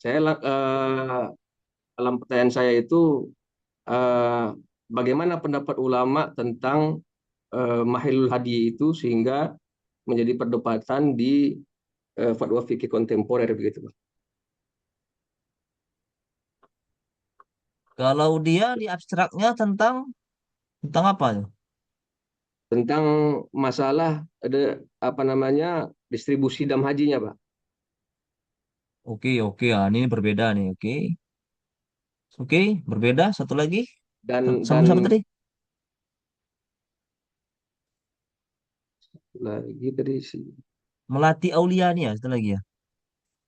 Saya dalam pertanyaan saya itu eh, bagaimana pendapat ulama tentang Mahilul Hadi itu sehingga menjadi perdebatan di fatwa fikih kontemporer begitu Pak. Kalau dia di abstraknya tentang apa? Tentang masalah ada apa namanya distribusi dam hajinya Pak. Oke, oke. Ah, ini berbeda nih. Oke. Oke, berbeda. Satu lagi. Dan Sambung sama tadi. lagi dari si Melati Aulia nih ya. Satu lagi ya.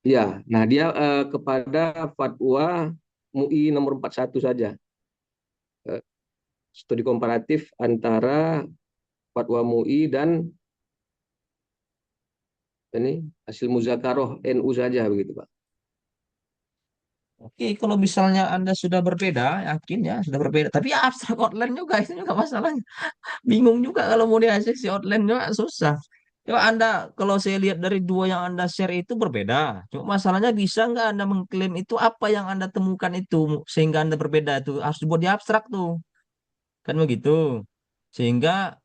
ya, nah dia kepada fatwa MUI nomor 41 saja. Eh, Studi komparatif antara fatwa MUI dan ini hasil muzakarah NU saja begitu Pak. Oke, kalau misalnya Anda sudah berbeda, yakin ya sudah berbeda. Tapi ya abstrak outline juga itu juga masalahnya. Bingung juga kalau mau dihasil si outline juga susah. Coba Anda, kalau saya lihat dari dua yang Anda share itu berbeda. Cuma masalahnya bisa nggak Anda mengklaim itu apa yang Anda temukan itu sehingga Anda berbeda itu harus dibuat di abstrak tuh. Kan begitu. Sehingga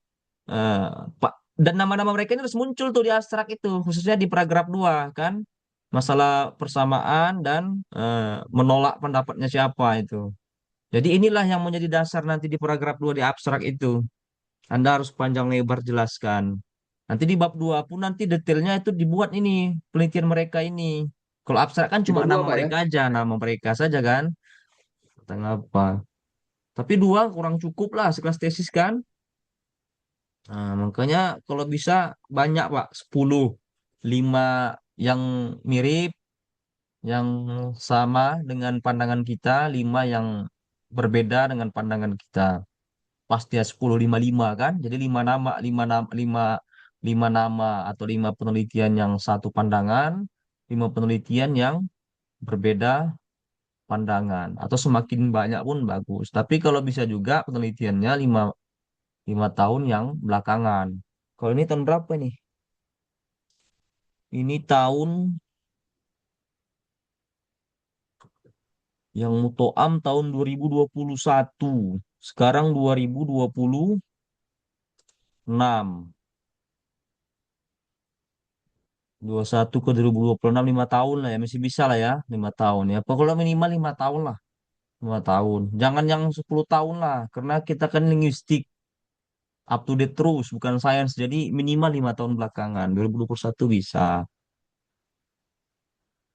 eh, Pak dan nama-nama mereka ini harus muncul tuh di abstrak itu, khususnya di paragraf 2 kan. Masalah persamaan dan menolak pendapatnya siapa itu. Jadi inilah yang menjadi dasar nanti di paragraf 2 di abstrak itu. Anda harus panjang lebar jelaskan. Nanti di bab 2 pun nanti detailnya itu dibuat ini penelitian mereka ini. Kalau abstrak kan Di cuma bab 2 nama Pak ya. mereka aja, nama mereka saja kan. Tentang apa? Tapi dua kurang cukup lah sekelas tesis kan. Nah, makanya kalau bisa banyak Pak, 10, 5 yang mirip, yang sama dengan pandangan kita, 5 yang berbeda dengan pandangan kita. Pasti ya 10, 5, 5 kan? Jadi 5 nama atau 5 penelitian yang satu pandangan, 5 penelitian yang berbeda pandangan. Atau semakin banyak pun bagus. Tapi kalau bisa juga penelitiannya 5 tahun yang belakangan. Kalau ini tahun berapa nih? Ini tahun yang Mutoam tahun 2021. Sekarang 2026. 21 ke 2026 5 tahun lah ya. Masih bisa lah ya. 5 tahun ya. Pokoknya minimal 5 tahun lah. 5 tahun. Jangan yang 10 tahun lah. Karena kita kan linguistik. Up to date terus. Bukan sains. Jadi minimal 5 tahun belakangan. 2021 bisa.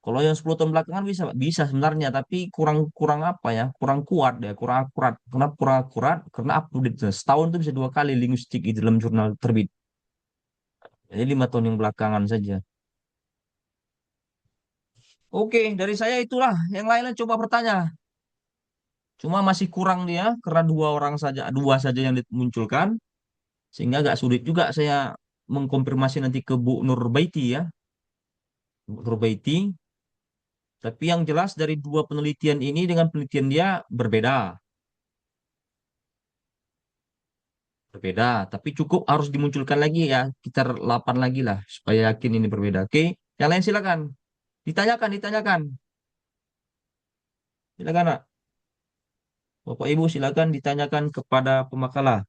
Kalau yang 10 tahun belakangan bisa, Pak. Bisa sebenarnya, tapi kurang kurang apa ya? Kurang kuat ya, kurang akurat. Kenapa kurang akurat? Karena update setahun itu bisa 2 kali linguistik di dalam jurnal terbit. Jadi 5 tahun yang belakangan saja. Oke, dari saya itulah. Yang lainnya coba bertanya. Cuma masih kurang dia karena dua saja yang dimunculkan, sehingga agak sulit juga saya mengkonfirmasi nanti ke Bu Nurbaiti ya, Bu Nurbaiti. Tapi yang jelas dari dua penelitian ini dengan penelitian dia berbeda. Berbeda, tapi cukup harus dimunculkan lagi ya, sekitar 8 lagi lah, supaya yakin ini berbeda. Oke, yang lain silakan. Ditanyakan, ditanyakan. Silakan, Nak. Bapak Ibu silakan ditanyakan kepada pemakalah.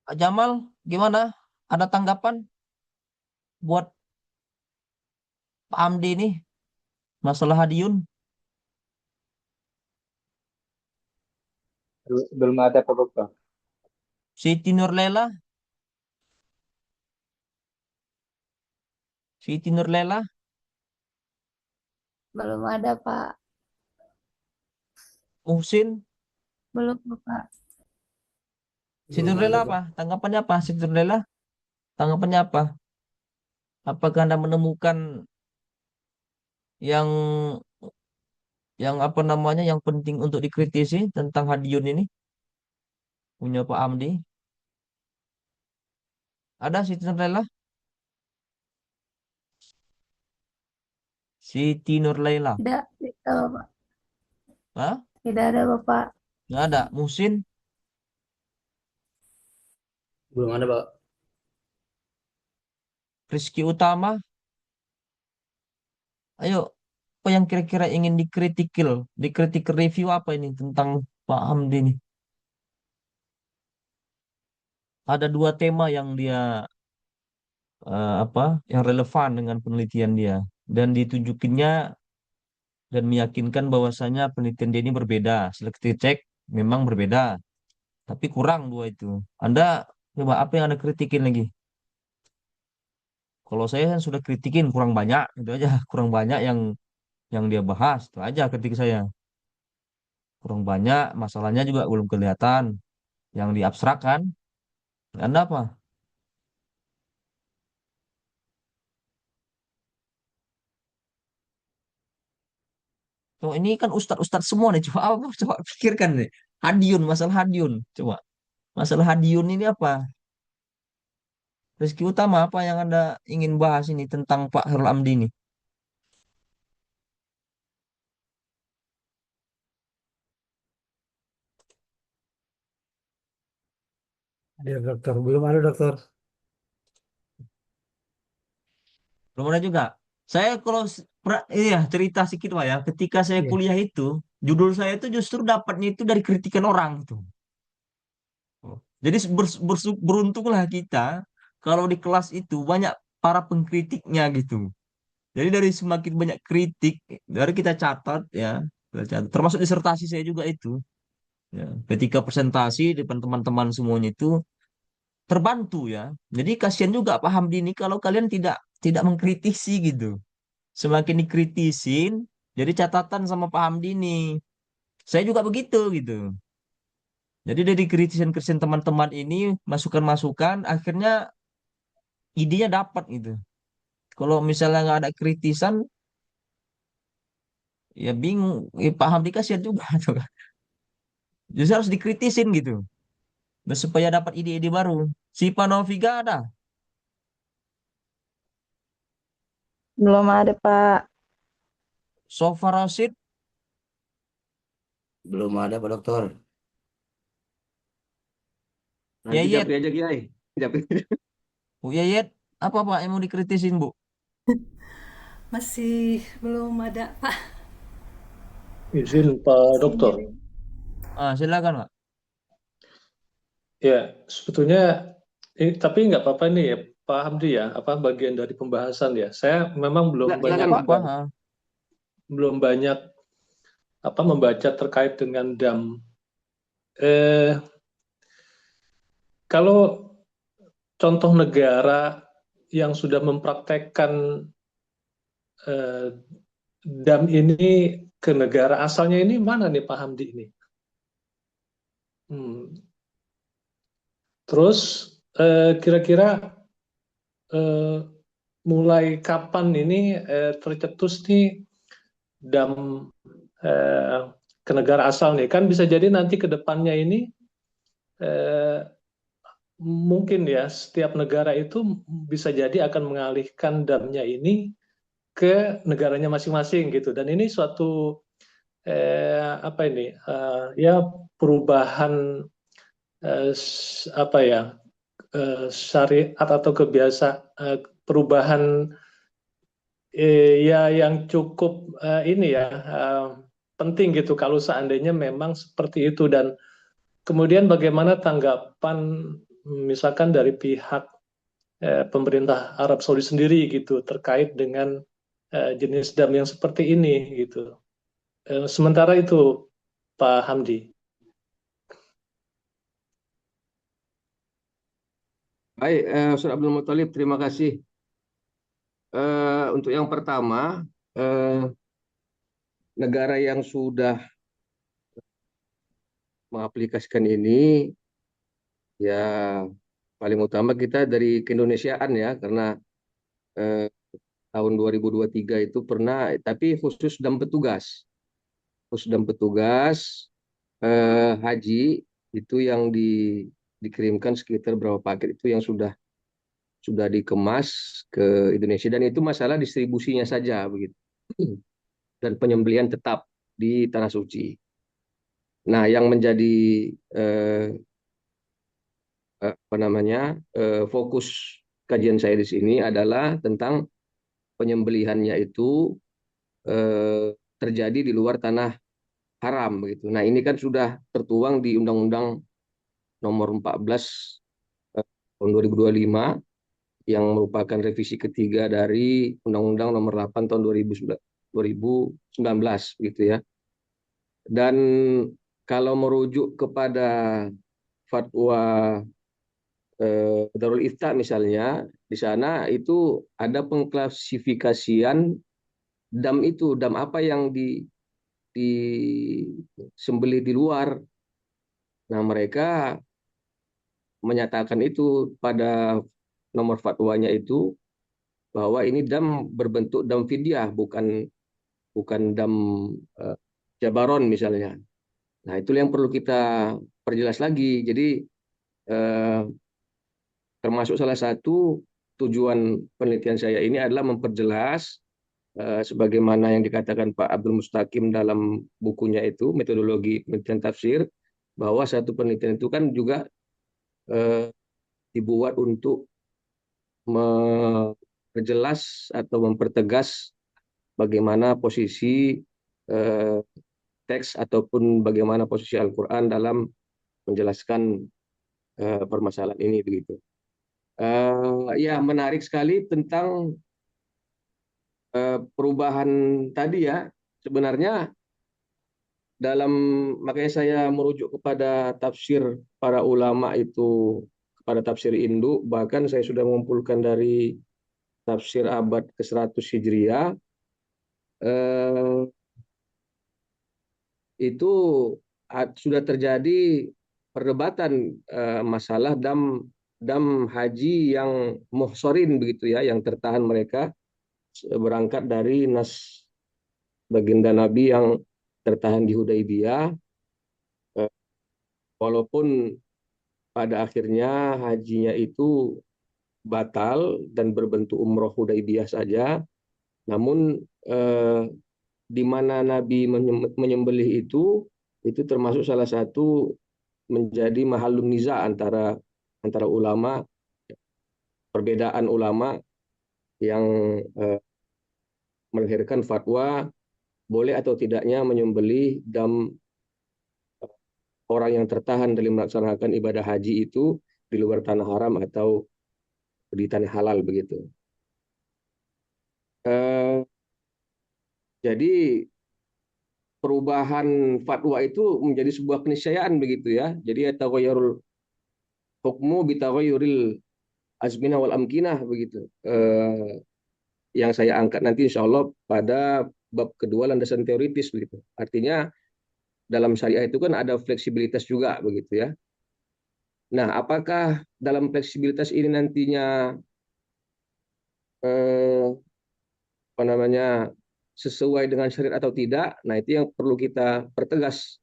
Pak Jamal, gimana? Ada tanggapan buat Pak Amdi ini masalah Hadiun? Belum ada Pak Dokter. Siti Nurlela, Siti Nurlela, Belum ada, Pak. Muhsin, Belum, Pak. Siti Belum ada Nurlela Pak. apa? Tanggapannya apa? Siti Nurlela, tanggapannya apa? Apakah Anda menemukan yang apa namanya yang penting untuk dikritisi tentang Hadiun ini punya Pak Amdi? Ada Siti Nurlela? Siti Nurlela. Tidak, tidak, Pak. Hah? Tidak ada, Bapak. Nggak ada. Muhsin, Belum ada Pak. Rizky Utama. Ayo, apa yang kira-kira ingin dikritik review apa ini tentang Pak Hamdi ini? Ada dua tema yang dia apa yang relevan dengan penelitian dia dan ditunjukinnya dan meyakinkan bahwasanya penelitian dia ini berbeda. Selected check memang berbeda, tapi kurang dua itu. Anda coba apa yang Anda kritikin lagi? Kalau saya kan sudah kritikin kurang banyak itu aja, kurang banyak yang dia bahas itu aja kritik saya. Kurang banyak, masalahnya juga belum kelihatan yang diabstrakkan. Anda apa? Oh, ini kan ustadz-ustadz semua nih. Coba apa? Coba pikirkan nih. Hadiun, masalah Hadiun. Coba. Masalah Hadiun ini apa? Rizky Utama, apa yang Anda ingin bahas ini tentang Pak Herul Amdi ini? Ada Dokter. Belum ada Dokter. Belum ada juga. Saya kalau iya cerita sedikit Pak ya. Ketika saya Iya. kuliah itu, judul saya itu justru dapatnya itu dari kritikan orang itu. Jadi beruntunglah kita kalau di kelas itu banyak para pengkritiknya gitu. Jadi dari semakin banyak kritik, dari kita catat ya, kita catat. Termasuk disertasi saya juga itu. Ya, ketika presentasi depan teman-teman semuanya itu terbantu ya. Jadi kasihan juga Pak Hamdi ini kalau kalian tidak mengkritisi gitu. Semakin dikritisin, jadi catatan sama Pak Hamdi ini. Saya juga begitu gitu. Jadi dari kritisan-kritisan teman-teman ini, masukan-masukan, akhirnya idenya dapat gitu. Kalau misalnya nggak ada kritisan, ya bingung. Pak Hamdi kasihan juga tuh. Justru harus dikritisin gitu. Supaya dapat ide-ide baru. Si Panoviga ada. Belum ada, Pak. Sofa Rashid, Belum ada Pak Dokter. Nanti Yayet, Japri aja Kiai. Japri. Bu Yayet, apa Pak yang mau dikritisin Bu? Masih belum ada, Pak. Izin Pak Dokter. Sendiri. Silakan Pak. Ya, sebetulnya tapi nggak apa-apa nih ya Pak Hamdi ya, apa bagian dari pembahasan ya. Saya memang belum Silakan, banyak Pak. belum banyak apa membaca terkait dengan DAM. Eh, kalau contoh negara yang sudah mempraktekkan DAM ini ke negara asalnya ini mana nih Pak Hamdi ini? Terus kira-kira mulai kapan ini tercetus nih DAM ke negara asal nih? Kan bisa jadi nanti ke depannya ini mungkin ya setiap negara itu bisa jadi akan mengalihkan DAM-nya ini ke negaranya masing-masing gitu. Dan ini suatu apa ini ya perubahan apa ya syariat atau perubahan ya yang cukup ini ya penting gitu kalau seandainya memang seperti itu. Dan kemudian bagaimana tanggapan misalkan dari pihak pemerintah Arab Saudi sendiri gitu terkait dengan jenis dam yang seperti ini gitu. Sementara itu Pak Hamdi. Baik, Ustaz Abdul Muthalib, terima kasih. Untuk yang pertama, eh, negara yang sudah mengaplikasikan ini, ya paling utama kita dari keindonesiaan ya, karena eh, tahun 2023 itu pernah, tapi khusus dan petugas haji itu yang dikirimkan sekitar berapa paket itu yang sudah dikemas ke Indonesia, dan itu masalah distribusinya saja begitu, dan penyembelihan tetap di tanah suci. Nah, yang menjadi eh, apa namanya fokus kajian saya di sini adalah tentang penyembelihannya itu terjadi di luar tanah haram begitu. Nah, ini kan sudah tertuang di Undang-Undang Nomor 14 tahun 2025 yang merupakan revisi ketiga dari Undang-Undang Nomor 8 tahun 2019 gitu ya. Dan kalau merujuk kepada fatwa Darul Ifta misalnya, di sana itu ada pengklasifikasian dam apa yang disembelih di luar. Nah, mereka menyatakan itu pada nomor fatwanya itu bahwa ini dam berbentuk dam fidyah, bukan bukan dam eh, jabaron misalnya. Nah, itu yang perlu kita perjelas lagi. Jadi eh, termasuk salah satu tujuan penelitian saya ini adalah memperjelas sebagaimana yang dikatakan Pak Abdul Mustaqim dalam bukunya itu, metodologi penelitian tafsir, bahwa satu penelitian itu kan juga eh, dibuat untuk memperjelas atau mempertegas bagaimana posisi eh, teks ataupun bagaimana posisi Al-Quran dalam menjelaskan permasalahan ini begitu. Ya, menarik sekali tentang perubahan tadi ya. Sebenarnya dalam, makanya saya merujuk kepada tafsir para ulama itu, kepada tafsir induk, bahkan saya sudah mengumpulkan dari tafsir abad ke-100 Hijriah, eh, itu sudah terjadi perdebatan masalah dam dam haji yang muhsorin begitu ya, yang tertahan mereka berangkat dari nas baginda Nabi yang tertahan di Hudaybiyah, walaupun pada akhirnya hajinya itu batal dan berbentuk umroh Hudaybiyah saja, namun di mana Nabi menyembelih itu termasuk salah satu menjadi mahallun niza antara antara ulama, perbedaan ulama yang melahirkan fatwa boleh atau tidaknya menyembelih dam orang yang tertahan dalam melaksanakan ibadah haji itu di luar tanah haram atau di tanah halal begitu. Eh, jadi perubahan fatwa itu menjadi sebuah keniscayaan begitu ya. Jadi taghayyurul hukmu bitaghayyuril azminah wal amkinah begitu. Yang saya angkat nanti insya Allah pada bab kedua, landasan teoritis begitu. Artinya dalam syariah itu kan ada fleksibilitas juga begitu ya. Nah, apakah dalam fleksibilitas ini nantinya eh, apa namanya sesuai dengan syariat atau tidak? Nah, itu yang perlu kita pertegas.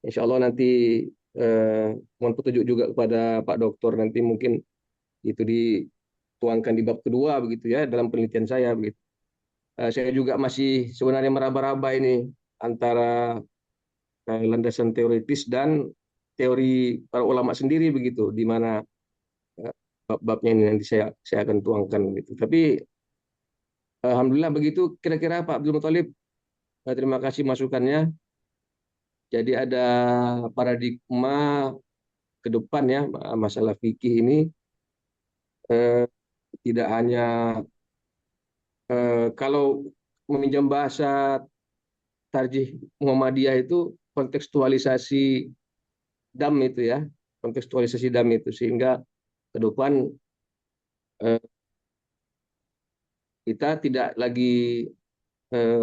Insya Allah nanti mohon petunjuk juga kepada Pak Dokter, nanti mungkin itu dituangkan di bab kedua begitu ya dalam penelitian saya begitu. Saya juga masih sebenarnya meraba-raba ini antara landasan teoritis dan teori para ulama sendiri begitu, di mana bab-babnya ini nanti saya akan tuangkan gitu. Tapi alhamdulillah begitu kira-kira Pak Abdul Muthalib. Terima kasih masukannya. Jadi ada paradigma ke depan ya, masalah fikih ini eh, tidak hanya kalau meminjam bahasa tarjih Muhammadiyah itu kontekstualisasi dam itu ya, kontekstualisasi dam itu sehingga ke depan eh, kita tidak lagi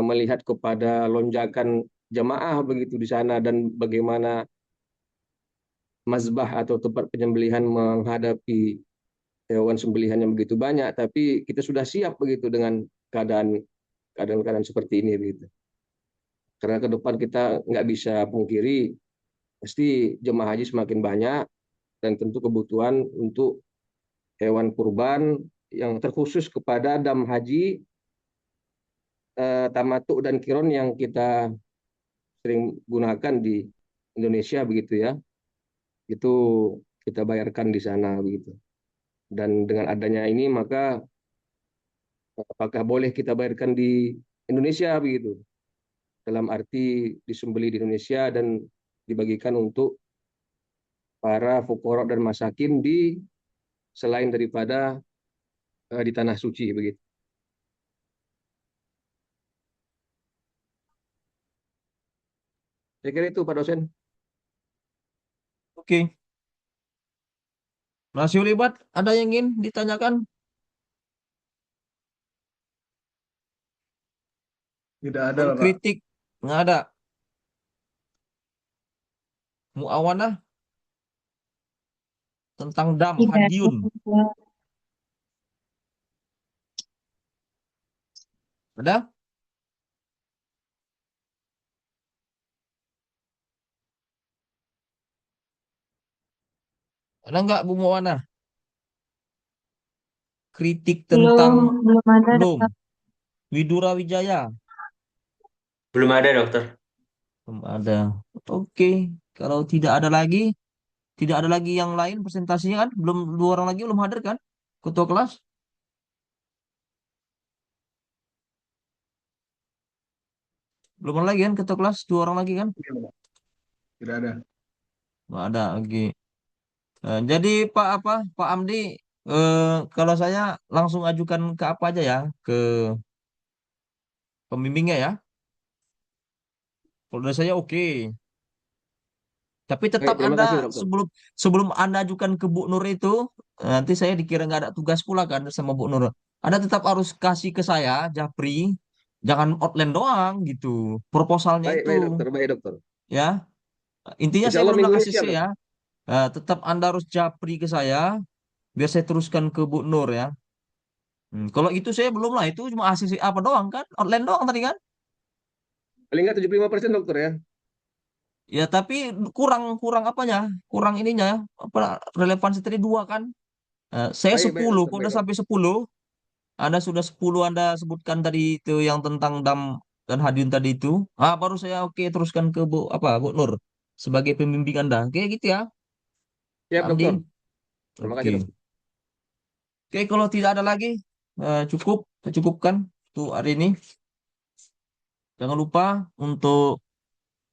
melihat kepada lonjakan jamaah begitu di sana dan bagaimana mazbah atau tempat penyembelihan menghadapi hewan sembelihan yang begitu banyak, tapi kita sudah siap begitu dengan keadaan seperti ini begitu. Karena ke depan kita nggak bisa pungkiri pasti jemaah haji semakin banyak dan tentu kebutuhan untuk hewan kurban yang terkhusus kepada dam haji, tamatuk dan kiron yang kita sering gunakan di Indonesia begitu ya. Itu kita bayarkan di sana begitu. Dan dengan adanya ini maka apakah boleh kita bayarkan di Indonesia begitu? Dalam arti disembeli di Indonesia dan dibagikan untuk para fuqara dan masakin di selain daripada di tanah suci begitu. Saya kira itu Pak dosen. Oke. Mas Yulibat, ada yang ingin ditanyakan? Tidak ada, Bapak. Mengkritik? Nggak ada. Muawanah tentang dam Tidak ada, Hadiun. Bapak. Ada? Ada nggak Bu Muawanah? Kritik Belum, tentang belum ada, belum. Bapak. Widura Wijaya. Belum ada, dokter. Belum ada. Oke. Kalau tidak ada lagi yang lain presentasinya kan? Belum dua orang lagi belum hadir kan? Ketua kelas? Belum ada lagi kan ketua kelas? Dua orang lagi kan? Iya, Bapak. Tidak ada. Nggak ada. Oke. Jadi Pak Amdi, kalau saya langsung ajukan ke apa aja ya? Ke pembimbingnya ya. Kalau dari saya oke. Tapi Baik, tetap terima kasih Anda dokter. sebelum sebelum Anda ajukan ke Bu Nur itu, nanti saya dikira nggak ada tugas pula kan sama Bu Nur. Anda tetap harus kasih ke saya, Japri, jangan outline doang gitu. Proposalnya Baik, baik itu, dokter, baik dokter. ya. Intinya Insya saya Allah belum minggu bilang ini ACC siap dokter. ya. Tetap Anda harus Japri ke saya, biar saya teruskan ke Bu Nur ya. Kalau itu saya belum lah, itu cuma ACC apa doang kan? Outline doang tadi kan? Paling nggak 75% dokter ya. Ya tapi kurang kurang apanya? Kurang ininya ya. Apa relevansi tadi dua kan? Saya Baik, baik 10, dokter, kok baik udah dokter. sampai 10. Anda sudah 10 Anda sebutkan tadi itu yang tentang dam dan Hadiun tadi itu. Baru saya oke teruskan ke Bu Nur sebagai pembimbing Anda. Oke gitu ya, Siap Pak Amdi. dokter. Terima kasih Oke. dokter. Oke, kalau tidak ada lagi cukup, saya cukupkan untuk hari ini. Jangan lupa untuk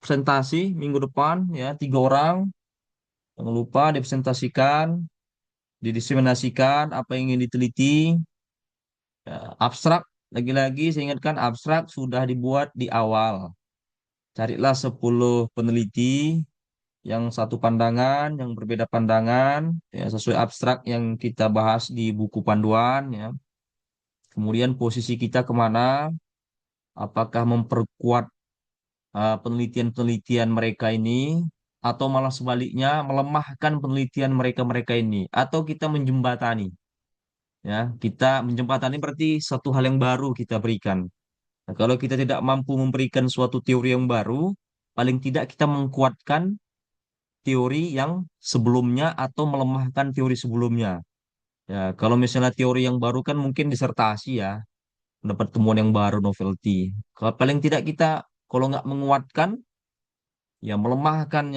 presentasi minggu depan ya 3 orang. Jangan lupa dipresentasikan, didiseminasikan apa yang ingin diteliti. Abstrak, lagi-lagi saya ingatkan abstrak sudah dibuat di awal. Carilah 10 peneliti yang satu pandangan, yang berbeda pandangan, ya, sesuai abstrak yang kita bahas di buku panduan. Ya. Kemudian posisi kita kemana? Apakah memperkuat penelitian-penelitian mereka ini, atau malah sebaliknya melemahkan penelitian mereka-mereka ini, atau kita menjembatani. Ya, kita menjembatani berarti satu hal yang baru kita berikan. Nah, kalau kita tidak mampu memberikan suatu teori yang baru, paling tidak kita menguatkan teori yang sebelumnya atau melemahkan teori sebelumnya. Ya, kalau misalnya teori yang baru kan mungkin disertasi ya, mendapat temuan yang baru, novelty. Kalau paling tidak kita kalau nggak menguatkan, ya melemahkan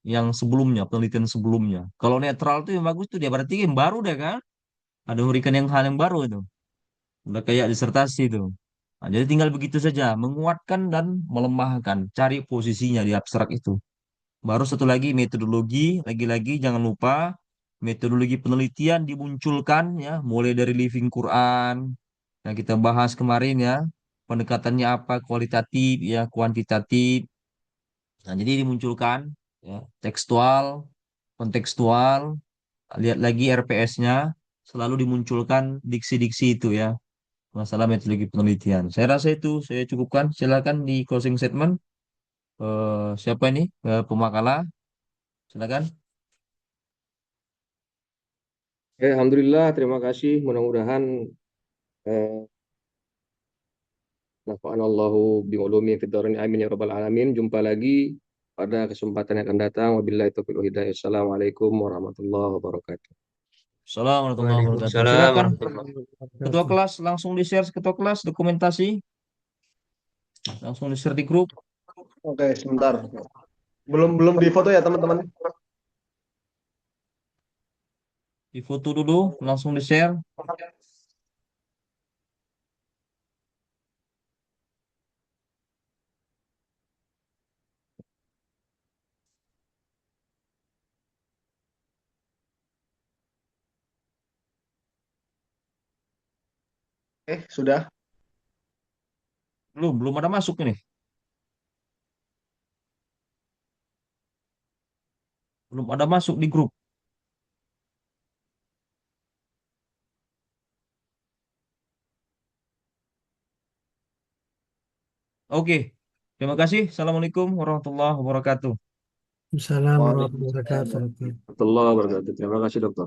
yang sebelumnya, penelitian sebelumnya. Kalau netral tuh yang bagus tuh dia berarti yang baru deh kan, ada memberikan yang hal yang baru itu. Udah kayak disertasi itu. Nah, jadi tinggal begitu saja, menguatkan dan melemahkan, cari posisinya di abstrak itu. Baru satu lagi metodologi, lagi-lagi jangan lupa metodologi penelitian dimunculkan ya, mulai dari Living Quran yang kita bahas kemarin ya, pendekatannya apa, kualitatif ya, kuantitatif. Nah, jadi dimunculkan ya, tekstual, kontekstual, lihat lagi RPS-nya, selalu dimunculkan diksi-diksi itu ya, masalah metodologi penelitian. Saya rasa itu saya cukupkan. Silakan di closing statement. Siapa ini? Pemakalah, silakan. Alhamdulillah, terima kasih. Mudah-mudahan eh, nafa'anallahu bi'ulumi fid dharain amin ya rabbal alamin. Jumpa lagi pada kesempatan yang akan datang. Wabillahi taufiq wal hidayah. Assalamualaikum warahmatullahi wabarakatuh. Assalamualaikum warahmatullahi wabarakatuh. Waalaikumsalam Silakan warahmatullahi ketua Wabarakatuh. kelas langsung di-share ketua kelas dokumentasi, langsung di-share di grup. Oke, sebentar. Belum belum difoto ya teman-teman. Di foto dulu, langsung di-share. Sudah. Belum ada masuk ini. Belum ada masuk di grup. Oke. Terima kasih. Assalamualaikum warahmatullahi wabarakatuh. Assalamualaikum warahmatullahi Waalaikumsalam. wabarakatuh. Warahmatullahi wabarakatuh. Terima kasih, dokter.